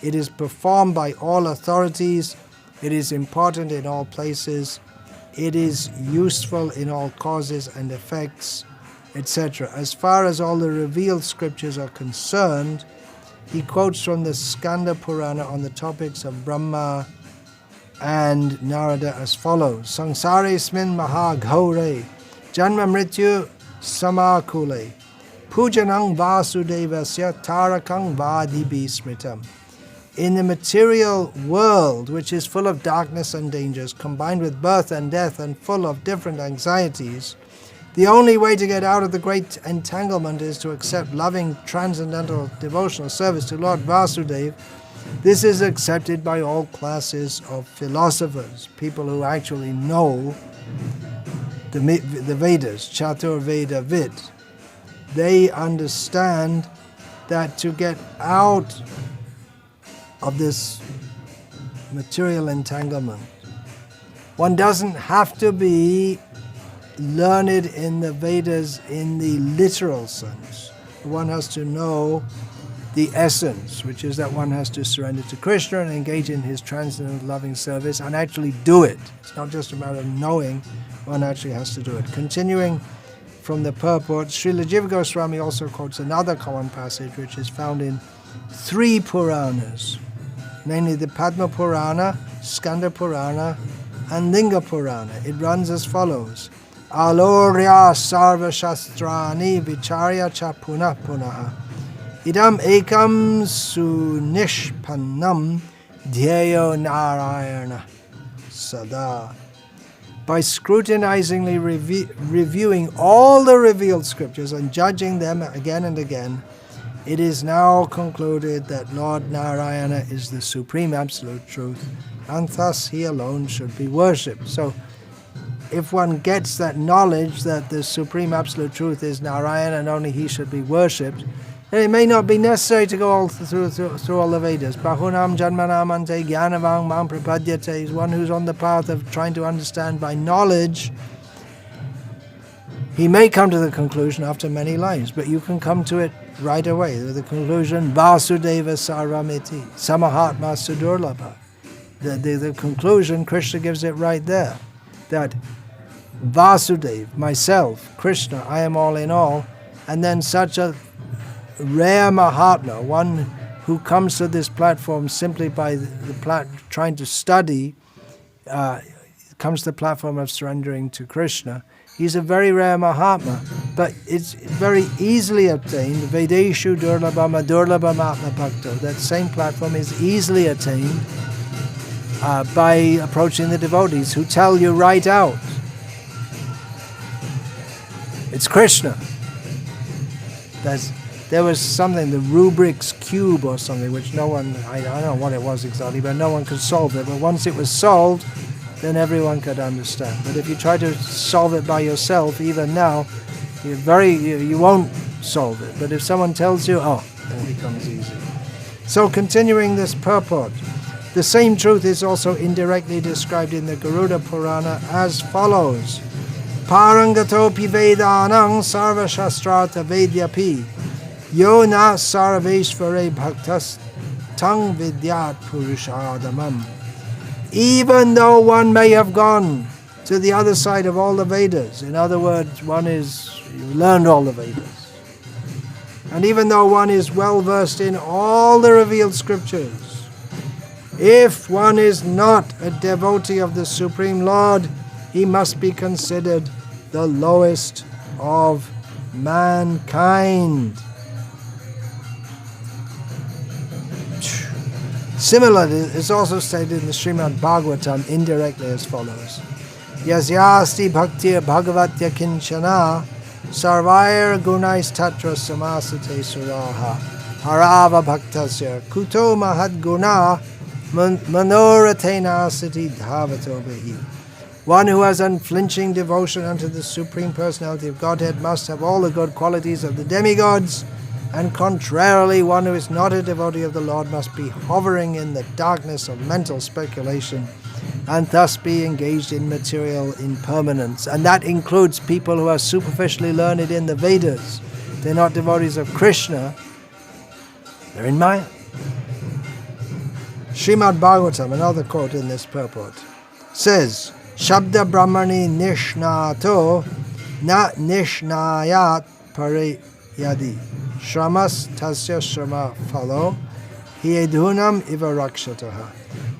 it is performed by all authorities, it is important in all places, it is useful in all causes and effects, etc. As far as all the revealed scriptures are concerned, he quotes from the Skanda Purana on the topics of Brahma and Narada as follows. Sangsare smin maha ghaure janma mrityu samakule pujanang vasudevasya tarakang vadibi smritam. In the material world, which is full of darkness and dangers, combined with birth and death and full of different anxieties, the only way to get out of the great entanglement is to accept loving, transcendental, devotional service to Lord Vasudeva. This is accepted by all classes of philosophers, people who actually know the Vedas, Chaturveda Vid. They understand that to get out of this material entanglement, one doesn't have to be learned in the Vedas in the literal sense. One has to know the essence, which is that one has to surrender to Krishna and engage in his transcendental loving service and actually do it. It's not just a matter of knowing, one actually has to do it. Continuing from the purport, Srila Jiva Goswami also quotes another common passage which is found in 3 Puranas, namely the Padma Purana, Skanda Purana, and Linga Purana. It runs as follows. Alorya sarva shastrani vicharya cha punah punaha idam ekam sunishpannam dhyayo narayana sada. By scrutinizingly reviewing all the revealed scriptures and judging them again and again, it is now concluded that Lord Narayana is the supreme absolute truth, and thus he alone should be worshipped. So if one gets that knowledge that the Supreme Absolute Truth is Narayana and only he should be worshipped, then it may not be necessary to go all through all the Vedas. Bahunam Janmanamante Jnanavang Mam Prapadyate is one who's on the path of trying to understand by knowledge. He may come to the conclusion after many lines, but you can come to it right away. The conclusion, Vasudeva Saramiti, Samahatma Sudurlabha. The conclusion, Krishna gives it right there, that Vasudeva, myself, Krishna, I am all in all, and then such a rare Mahatma, one who comes to this platform simply by trying to study, comes to the platform of surrendering to Krishna. He's a very rare Mahatma, but it's very easily obtained. Vedeshu Durlabhama Durlabham Atma Bhakto. That same platform is easily attained by approaching the devotees who tell you right out, it's Krishna. There was something, the Rubrik's Cube or something, which no one, I don't know what it was exactly, but no one could solve it. But once it was solved, then everyone could understand. But if you try to solve it by yourself, even now, you won't solve it. But if someone tells you, then it becomes easy. So continuing this purport, the same truth is also indirectly described in the Garuda Purana as follows. Parangatopi Vedanang Sarva Shastrata Vedyapi Yo na Sarveshvare Bhaktas Tang Vidyat Purushadamam. Even though one may have gone to the other side of all the Vedas, in other words, you learned all the Vedas, and even though one is well versed in all the revealed scriptures, if one is not a devotee of the Supreme Lord, he must be considered the lowest of mankind. Similarly, it's also stated in the Srimad Bhagavatam indirectly as follows. Yasyasti bhaktir bhagavatya kinchana sarvair gunais tatra samasate suraha harava bhaktasya kuto mahad guna manoratena sati dhavato behi. One who has unflinching devotion unto the Supreme Personality of Godhead must have all the good qualities of the demigods, and contrarily, one who is not a devotee of the Lord must be hovering in the darkness of mental speculation and thus be engaged in material impermanence. And that includes people who are superficially learned in the Vedas. They're not devotees of Krishna, they're in Maya. Srimad Bhagavatam, another quote in this purport, says, Shabda Brahmani Nishnato Na Nishnayat Pariyadi Shramas Tasya Shrama Phalo Hiedunam Iva Rakshataha.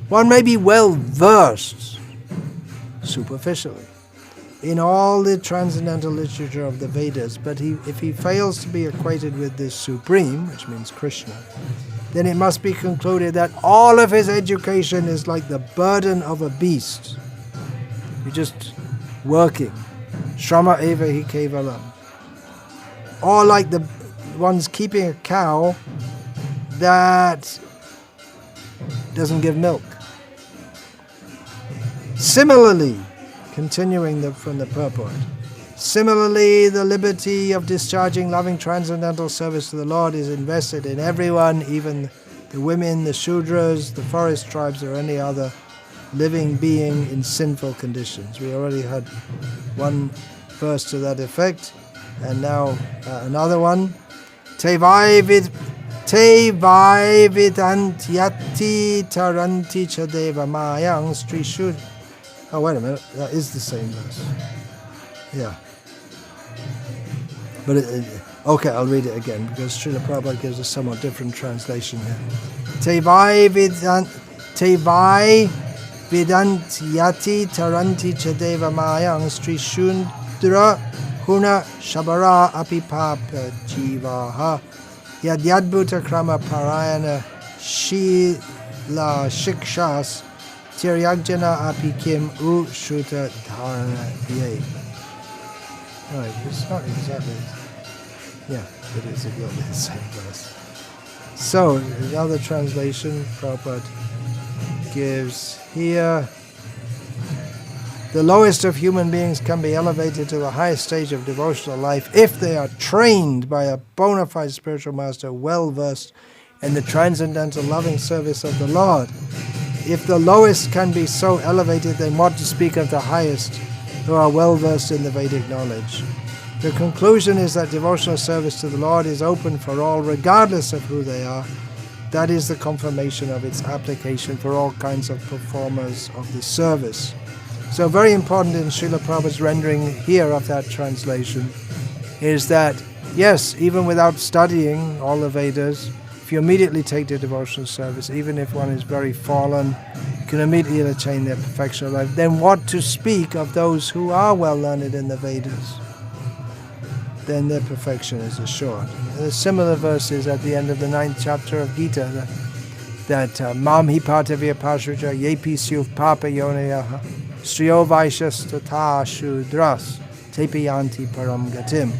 One may be well versed, superficially, in all the transcendental literature of the Vedas, but if he fails to be acquainted with the Supreme, which means Krishna, then it must be concluded that all of his education is like the burden of a beast. You're just working. Shrama eva hi kevalam. Or like the one's keeping a cow that doesn't give milk. Similarly, continuing from the purport, similarly, the liberty of discharging loving transcendental service to the Lord is invested in everyone, even the women, the Shudras, the forest tribes, or any other living being in sinful conditions. We already had one verse to that effect, and now another one. Tevai vidantyati taranti chadeva mayang strishud. Oh, wait a minute, that is the same verse. Yeah. But okay, I'll read it again, because Srila Prabhupada gives a somewhat different translation here. Tevai vidantyati taranti chadeva mayang strishundra Huna Shabara Apipapa Jivaha Yadyadbhuta Krama Parayana Shila Shikshas Tiryagjana Apikim U Shuta Dharana Ye. Right, it's not exactly. Yeah, it is exactly the same verse. So, the other translation Prabhupada gives here. The lowest of human beings can be elevated to the highest stage of devotional life if they are trained by a bona fide spiritual master well versed in the transcendental loving service of the Lord. If the lowest can be so elevated, then what to speak of the highest who are well versed in the Vedic knowledge? The conclusion is that devotional service to the Lord is open for all, regardless of who they are. That is the confirmation of its application for all kinds of performers of the service. So very important in Srila Prabhupada's rendering here of that translation is that, yes, even without studying all the Vedas, if you immediately take to devotional service, even if one is very fallen, you can immediately attain their perfection of life. Then what to speak of those who are well learned in the Vedas? Then their perfection is assured. There's similar verses at the end of the 9th chapter of Gita that Mam hi patavya pashrija yepi syuv papa yonayaha Sriyo Vaishas Tata Shudras Tepiyanti Param Gatim.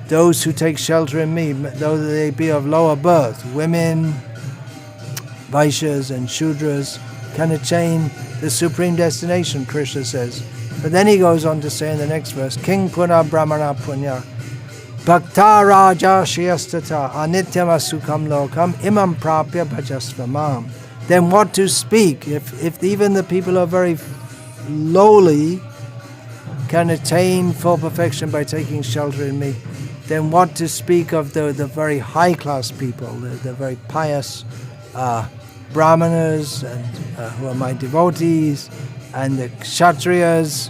Those who take shelter in me, though they be of lower birth, women, Vaishyas and Shudras, can attain the supreme destination, Krishna says. But then he goes on to say in the next verse, King Puna Brahmana Punya Bhakta Raja Shiyastata Anityam Asukam Lokam Imam Prapya Bhajasvamam. Then what to speak? If even the people who are very lowly can attain full perfection by taking shelter in me, then what to speak of the very high-class people, the very pious brahmanas and who are my devotees, and the kshatriyas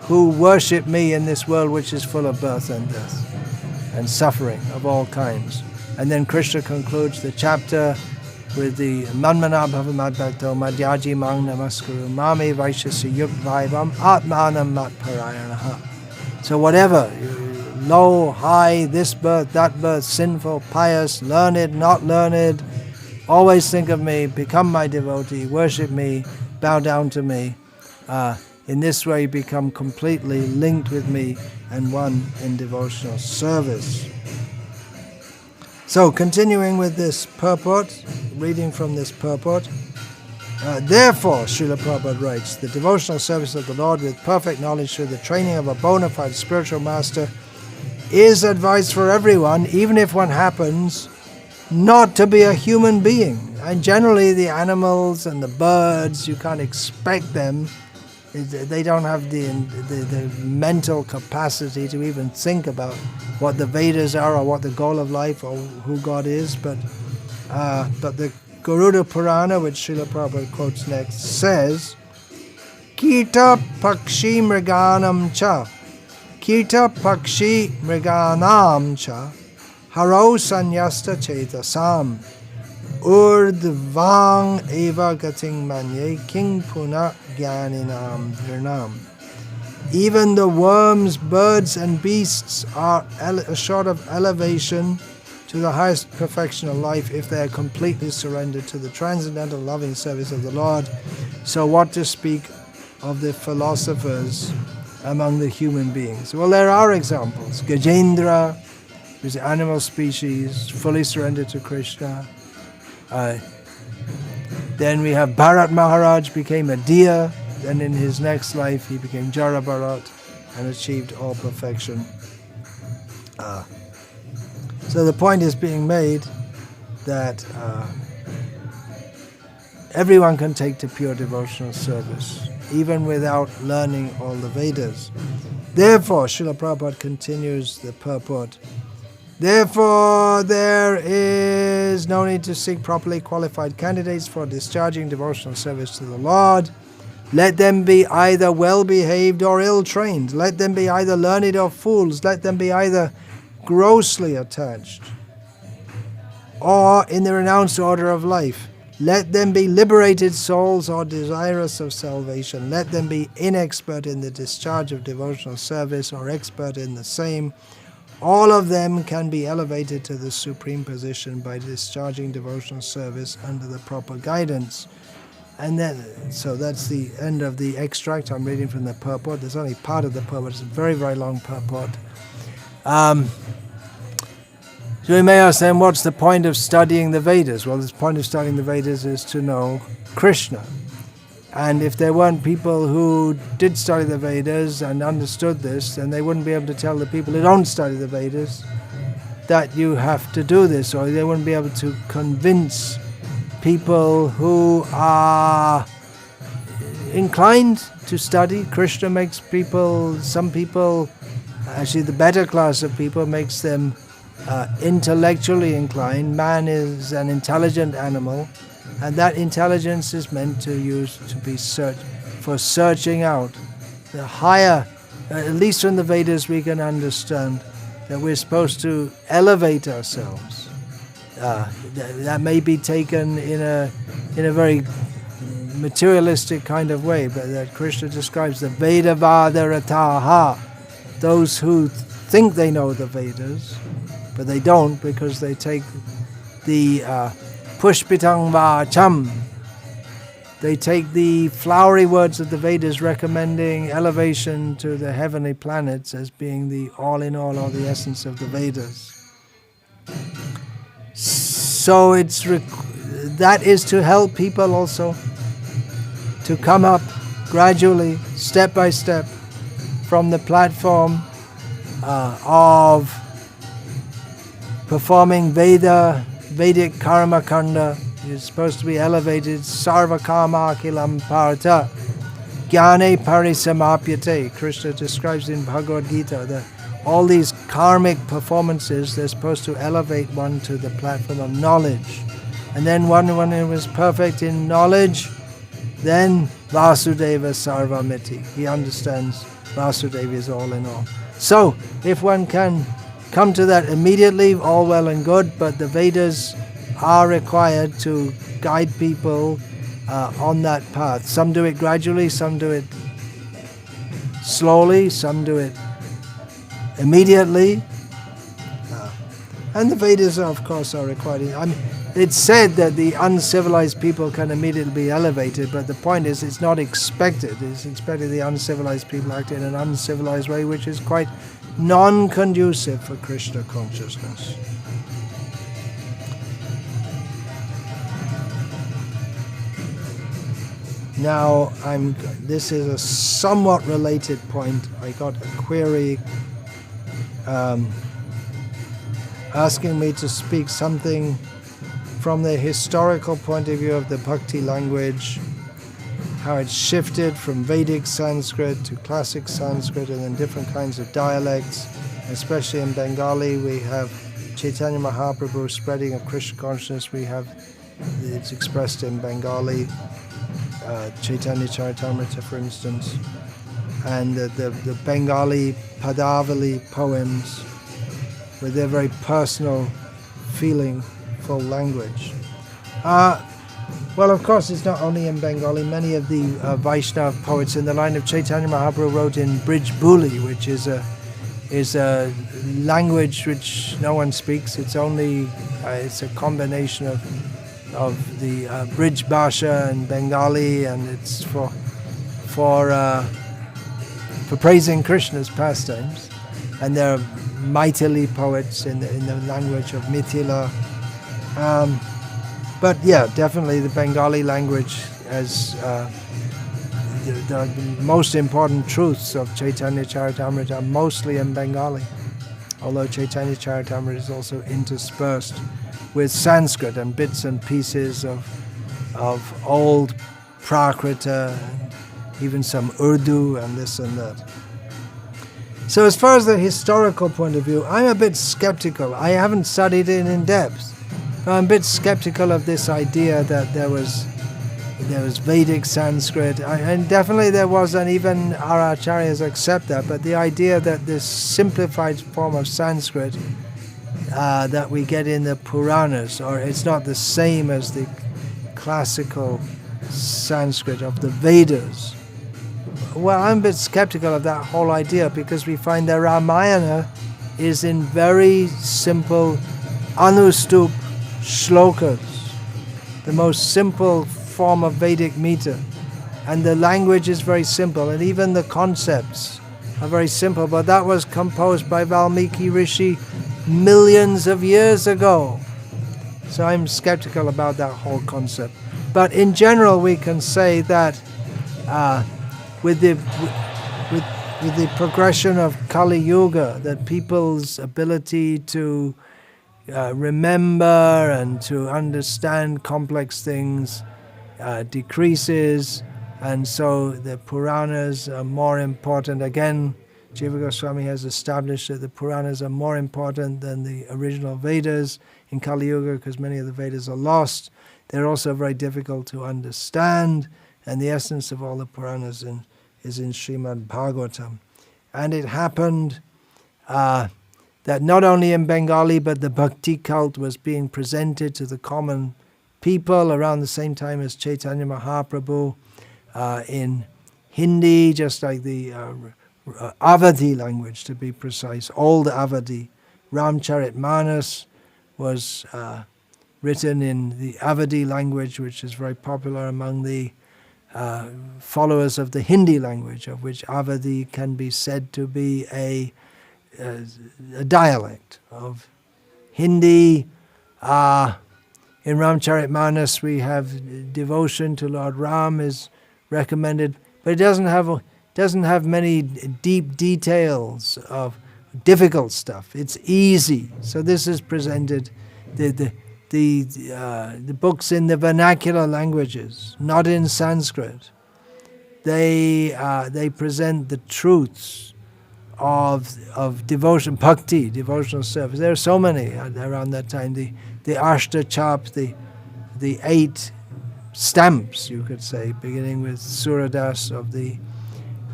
who worship me in this world which is full of birth and death and suffering of all kinds. And then Krishna concludes the chapter with the Manmana Bhavamadbhakto Madhyaji Mang Namaskuru Mame Vaishasi Yuk Vaivam Atmanam Matparayanaha. So whatever, low, high, this birth, that birth, sinful, pious, learned, not learned, always think of me, become my devotee, worship me, bow down to me. In this way become completely linked with me and one in devotional service. So, continuing with this purport, reading from this purport, therefore, Srila Prabhupada writes, the devotional service of the Lord with perfect knowledge through the training of a bona fide spiritual master is advised for everyone, even if one happens not to be a human being. And generally the animals and the birds, you can't expect them. They don't have the mental capacity to even think about what the Vedas are or what the goal of life or who God is. But the Garuda Purana, which Srila Prabhupada quotes next, says, Kirta Pakshi Mriganam Cha Kirta Pakshi Mriganam Cha Haro Sanyasta Chetasam Urdvang Eva Gating Manye King Puna Gyaninam Dharnam. Even the worms, birds and beasts are assured of elevation to the highest perfection of life if they are completely surrendered to the transcendental loving service of the Lord. So what to speak of the philosophers among the human beings? Well, there are examples. Gajendra, who's an animal species, fully surrendered to Krishna. Then we have Bharat Maharaj, became a deer. Then in his next life he became Jara Bharat and achieved all perfection. So the point is being made that everyone can take to pure devotional service, even without learning all the Vedas. Therefore, Srila Prabhupada continues the purport. Therefore, there is no need to seek properly qualified candidates for discharging devotional service to the Lord. Let them be either well-behaved or ill-trained. Let them be either learned or fools. Let them be either grossly attached or in the renounced order of life. Let them be liberated souls or desirous of salvation. Let them be inexpert in the discharge of devotional service or expert in the same. All of them can be elevated to the supreme position by discharging devotional service under the proper guidance. And then, so that's the end of the extract. I'm reading from the purport. There's only part of the purport. It's a very, very long purport. So we may ask then, what's the point of studying the Vedas? Well, the point of studying the Vedas is to know Krishna. And if there weren't people who did study the Vedas and understood this, then they wouldn't be able to tell the people who don't study the Vedas that you have to do this, or they wouldn't be able to convince people who are inclined to study. Krishna makes some people, actually the better class of people, makes them intellectually inclined. Man is an intelligent animal, and that intelligence is meant to be for searching out the higher. At least from the Vedas we can understand that we're supposed to elevate ourselves. That may be taken in a very materialistic kind of way, but that Krishna describes the Vedavadarataha, those who think they know the Vedas, but they don't, because they take the Pushpitang Vacham. They take the flowery words of the Vedas recommending elevation to the heavenly planets as being the all-in-all, or the essence of the Vedas. So that is to help people also to come up gradually, step by step, from the platform of performing Vedic karma kanda. You're supposed to be elevated. Sarva karma akilam parata jnane parisamapyate. Krishna describes in Bhagavad Gita that all these karmic performances, they're supposed to elevate one to the platform of knowledge. And then when he was perfect in knowledge, then Vasudeva Sarvamiti. He understands Vasudeva is all in all. So, if one can come to that immediately, all well and good, but the Vedas are required to guide people on that path. Some do it gradually, some do it slowly, some do it immediately. And the Vedas, of course, are required. It's said that the uncivilized people can immediately be elevated, but the point is it's not expected. It's expected the uncivilized people act in an uncivilized way, which is quite non-conducive for Krishna consciousness. Now, this is a somewhat related point. I got a query asking me to speak something from the historical point of view of the Bhakti language, how it shifted from Vedic Sanskrit to classic Sanskrit, and then different kinds of dialects. Especially in Bengali, we have Chaitanya Mahaprabhu spreading of Krishna consciousness. It's expressed in Bengali, Chaitanya Charitamrita, for instance, and the Bengali Padavali poems with their very personal, feelingful language. Well, of course, it's not only in Bengali. Many of the Vaishnava poets in the line of Chaitanya Mahaprabhu wrote in Brij Buli, which is a language which no one speaks. It's a combination of the Brij Bhasha and Bengali, and it's for praising Krishna's pastimes. And there are Maithili poets in the language of Mithila. But yeah, definitely the Bengali language has the most important truths of Chaitanya Charitamrita are mostly in Bengali, although Chaitanya Charitamrita is also interspersed with Sanskrit and bits and pieces of old Prakrita, and even some Urdu and this and that. So as far as the historical point of view, I'm a bit skeptical. I haven't studied it in depth. I'm a bit skeptical of this idea that there was Vedic Sanskrit, and definitely there was, and even our acharyas accept that, but the idea that this simplified form of Sanskrit that we get in the Puranas, or it's not the same as the classical Sanskrit of the Vedas. Well, I'm a bit skeptical of that whole idea, because we find that Ramayana is in very simple anustup shlokas, the most simple form of Vedic meter, and the language is very simple, and even the concepts are very simple, but that was composed by Valmiki Rishi millions of years ago. So I'm skeptical about that whole concept. But in general, we can say that with the with the progression of Kali Yuga, that people's ability to remember and to understand complex things decreases, and so the Puranas are more important. Again, Jiva Goswami has established that the Puranas are more important than the original Vedas in Kali Yuga because many of the Vedas are lost. They're also very difficult to understand, and the essence of all the Puranas is in Srimad Bhagavatam. And it happened that not only in Bengali, but the Bhakti cult was being presented to the common people around the same time as Chaitanya Mahaprabhu in Hindi, just like the Avadi language, to be precise, old Avadi. Ramcharitmanas was written in the Avadi language, which is very popular among the followers of the Hindi language, of which Avadi can be said to be a dialect of Hindi. In Ramcharitmanas we have devotion to Lord Ram is recommended, but it doesn't have many deep details of difficult stuff. It's easy. So this is presented, the books in the vernacular languages, not in Sanskrit. They present the truths of devotion, bhakti, devotional service. There are so many around that time. The Ashtachap, the 8 stamps, you could say, beginning with Suradas of the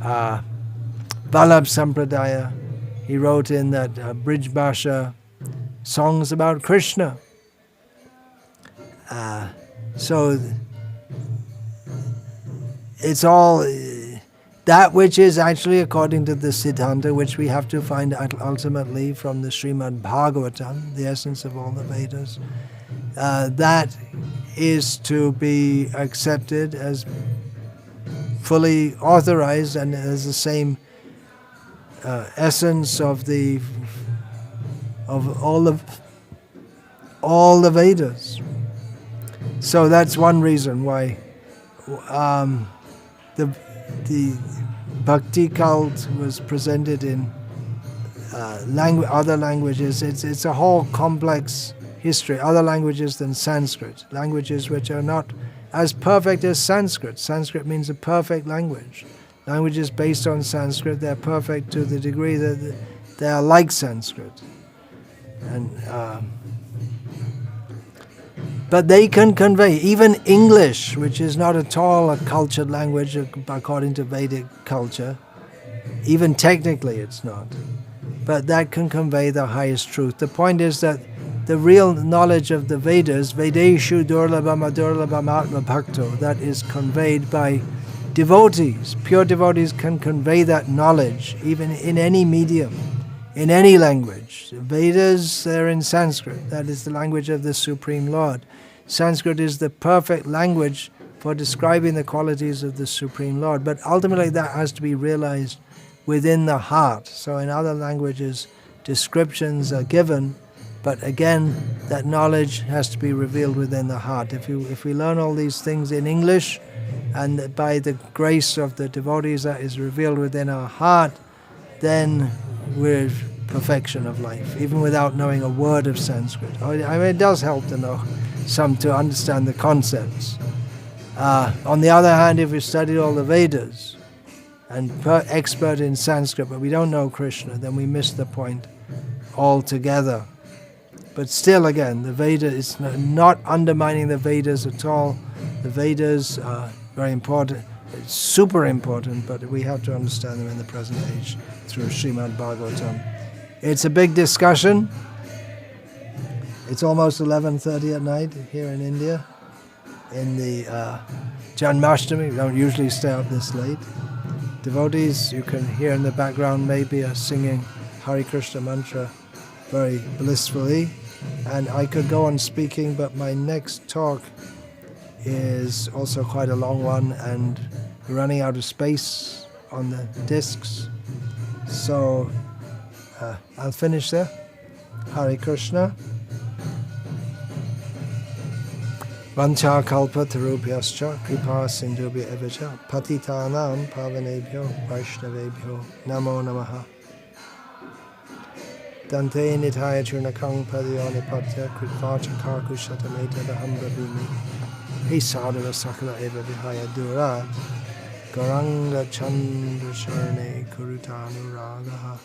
Vallabh Sampradaya. He wrote in that Brij Bhasha songs about Krishna. So it's all that which is actually according to the Siddhanta, which we have to find ultimately from the Srimad Bhagavatam, the essence of all the Vedas. That is to be accepted as fully authorized and as the same essence of all the Vedas. So that's one reason why the Bhakti cult was presented in other languages. It's a whole complex history, other languages than Sanskrit, languages which are not as perfect as Sanskrit. Sanskrit means a perfect language. Languages based on Sanskrit, they're perfect to the degree that they are like Sanskrit. And but they can convey, even English, which is not at all a cultured language according to Vedic culture, even technically it's not, but that can convey the highest truth. The point is that the real knowledge of the Vedas, Vedeshu Durlabham Adurlabham Atma Bhakto, that is conveyed by devotees. Pure devotees can convey that knowledge, even in any medium, in any language. The Vedas, they're in Sanskrit. That is the language of the Supreme Lord. Sanskrit is the perfect language for describing the qualities of the Supreme Lord. But ultimately that has to be realized within the heart. So in other languages, descriptions are given, but again, that knowledge has to be revealed within the heart. If we learn all these things in English, and by the grace of the devotees that is revealed within our heart, then we're perfection of life, even without knowing a word of Sanskrit. I mean, it does help to know to understand the concepts. On the other hand, if we studied all the Vedas and expert in Sanskrit, but we don't know Krishna, then we miss the point altogether. But still, again, the Veda is not undermining the Vedas at all. The Vedas are very important, super important, but we have to understand them in the present age through Srimad Bhagavatam. It's a big discussion. It's almost 11:30 at night here in India. In the Janmastami, we don't usually stay up this late. Devotees, you can hear in the background, maybe are singing Hare Krishna mantra very blissfully. And I could go on speaking, but my next talk is also quite a long one, and we're running out of space on the discs. So I'll finish there. Hare Krishna. Vancha kalpa tarubhyascha kripa sindhubhya evacha patitanam pavanebhyo vaishnavebhyo namo namaha. Dante nitaya churnakang padyo nipatya kritvacha karkushatameta daham bravimi. He sadhava sakala eva vihaya dura garanga chandra sharne kurutanu ragaha.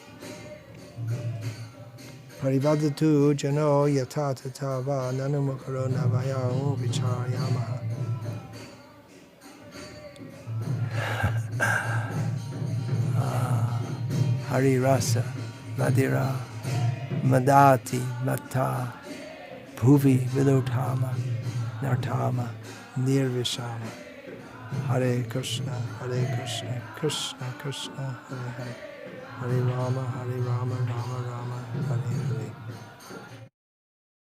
Parivadatu jano yatata tava nanumukaro navayang vicharayamaha. Hari rasa madira madati mata bhuvi vilotama nartama nirvishama. Hare Krishna, Krishna Krishna, Hare Hare, Hare Rama, Rama Rama, Hare Hare.